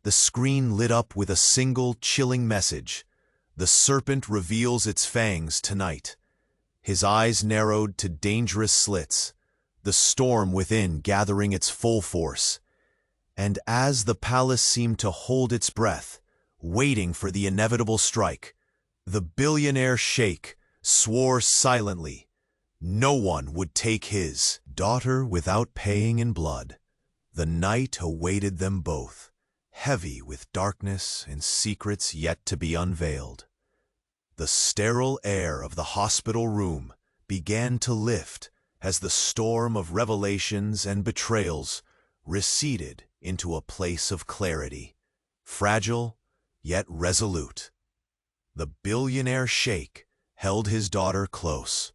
The screen lit up with a single chilling message. "The serpent reveals its fangs tonight." His eyes narrowed to dangerous slits, the storm within gathering its full force. And as the palace seemed to hold its breath, waiting for the inevitable strike, the billionaire Sheikh swore silently no one would take his daughter without paying in blood. The night awaited them both, heavy with darkness and secrets yet to be unveiled. The sterile air of the hospital room began to lift as the storm of revelations and betrayals receded into a place of clarity, fragile yet resolute. The billionaire Sheikh held his daughter close,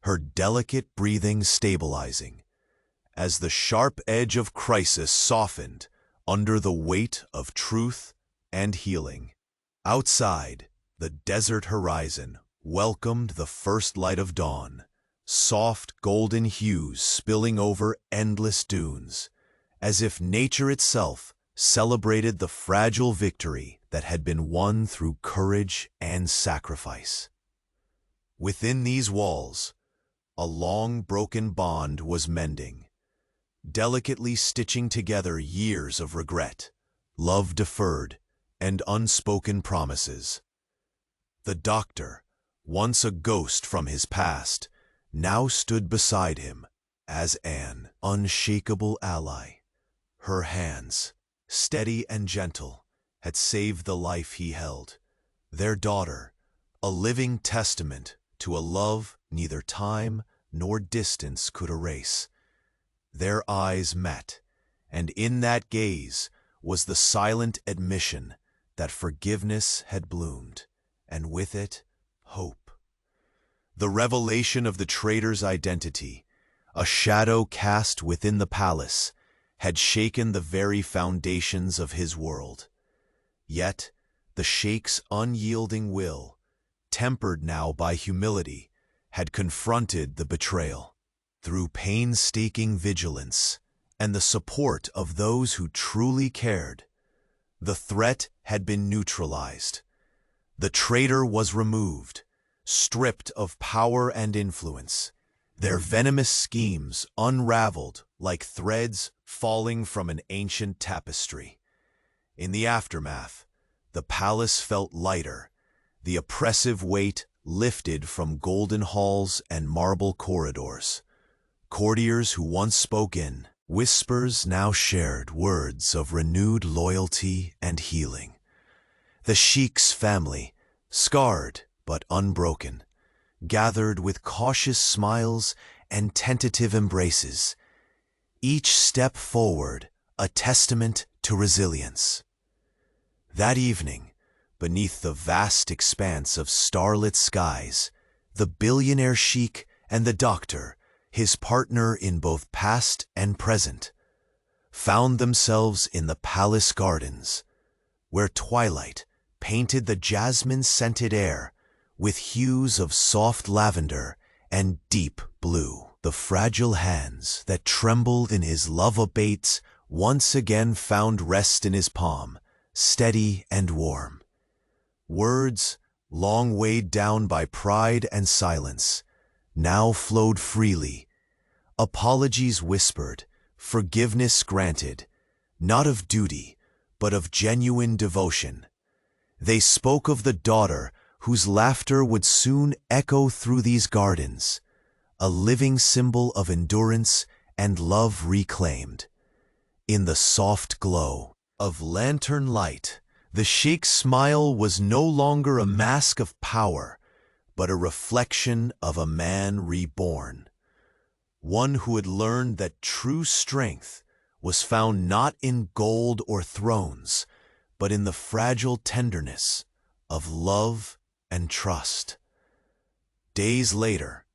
her delicate breathing stabilizing, as the sharp edge of crisis softened under the weight of truth and healing. Outside, the desert horizon welcomed the first light of dawn, soft golden hues spilling over endless dunes, as if nature itself celebrated the fragile victory that had been won through courage and sacrifice. Within these walls, a long broken bond was mending, delicately stitching together years of regret, love deferred, and unspoken promises. The doctor, once a ghost from his past, now stood beside him as an unshakable ally. Her hands, steady and gentle, had saved the life he held. Their daughter, a living testament to a love neither time nor distance could erase. Their eyes met, and in that gaze was the silent admission that forgiveness had bloomed, and with it, hope. The revelation of the traitor's identity, a shadow cast within the palace, had shaken the very foundations of his world. Yet, the Sheikh's unyielding will, tempered now by humility, had confronted the betrayal. Through painstaking vigilance and the support of those who truly cared, the threat had been neutralized. The traitor was removed, stripped of power and influence, their venomous schemes unraveled like threads falling from an ancient tapestry. In the aftermath, the palace felt lighter, the oppressive weight lifted from golden halls and marble corridors. Courtiers who once spoke in whispers now shared words of renewed loyalty and healing. The Sheikh's family, scarred but unbroken, gathered with cautious smiles and tentative embraces, each step forward a testament to resilience. That evening, beneath the vast expanse of starlit skies, the billionaire Sheikh and the doctor, his partner in both past and present, found themselves in the palace gardens, where twilight painted the jasmine-scented air with hues of soft lavender and deep blue. The fragile hands that trembled in his love abates once again found rest in his palm, steady and warm. Words, long weighed down by pride and silence, now flowed freely. Apologies whispered, forgiveness granted, not of duty, but of genuine devotion. They spoke of the daughter whose laughter would soon echo through these gardens, a living symbol of endurance and love reclaimed. In the soft glow of lantern light, the Sheikh's smile was no longer a mask of power, but a reflection of a man reborn. One who had learned that true strength was found not in gold or thrones, but in the fragile tenderness of love and trust. Days later,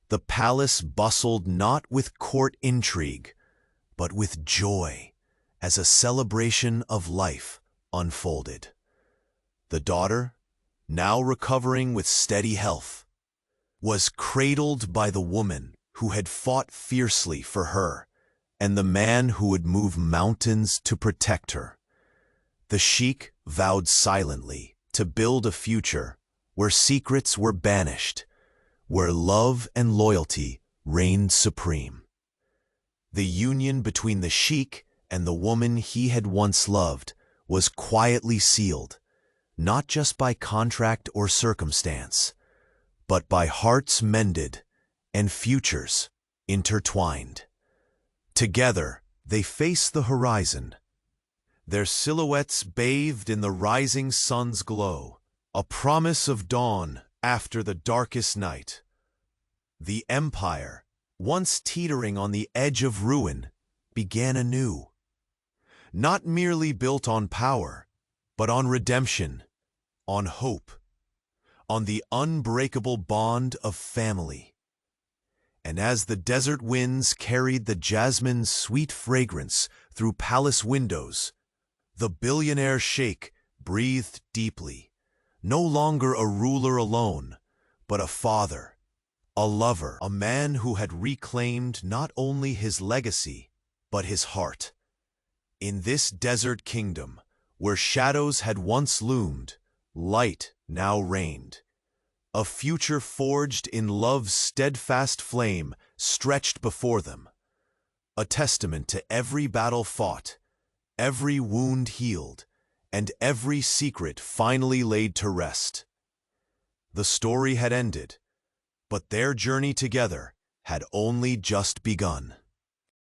the palace bustled not with court intrigue, but with joy as a celebration of life unfolded. The daughter, now recovering with steady health, was cradled by the woman who had fought fiercely for her and the man who would move mountains to protect her. The sheikh vowed silently to build a future where secrets were banished, where love and loyalty reigned supreme. The union between the sheikh and the woman he had once loved was quietly sealed, not just by contract or circumstance, but by hearts mended and futures intertwined. Together, they faced the horizon, their silhouettes bathed in the rising sun's glow, a promise of dawn after the darkest night. The empire, once teetering on the edge of ruin, began anew. Not merely built on power, but on redemption, on hope, on the unbreakable bond of family. And as the desert winds carried the jasmine's sweet fragrance through palace windows, the billionaire sheikh breathed deeply, no longer a ruler alone, but a father, a lover, a man who had reclaimed not only his legacy, but his heart. In this desert kingdom, where shadows had once loomed, light now reigned. A future forged in love's steadfast flame stretched before them, a testament to every battle fought, every wound healed, and every secret finally laid to rest. The story had ended, but their journey together had only just begun.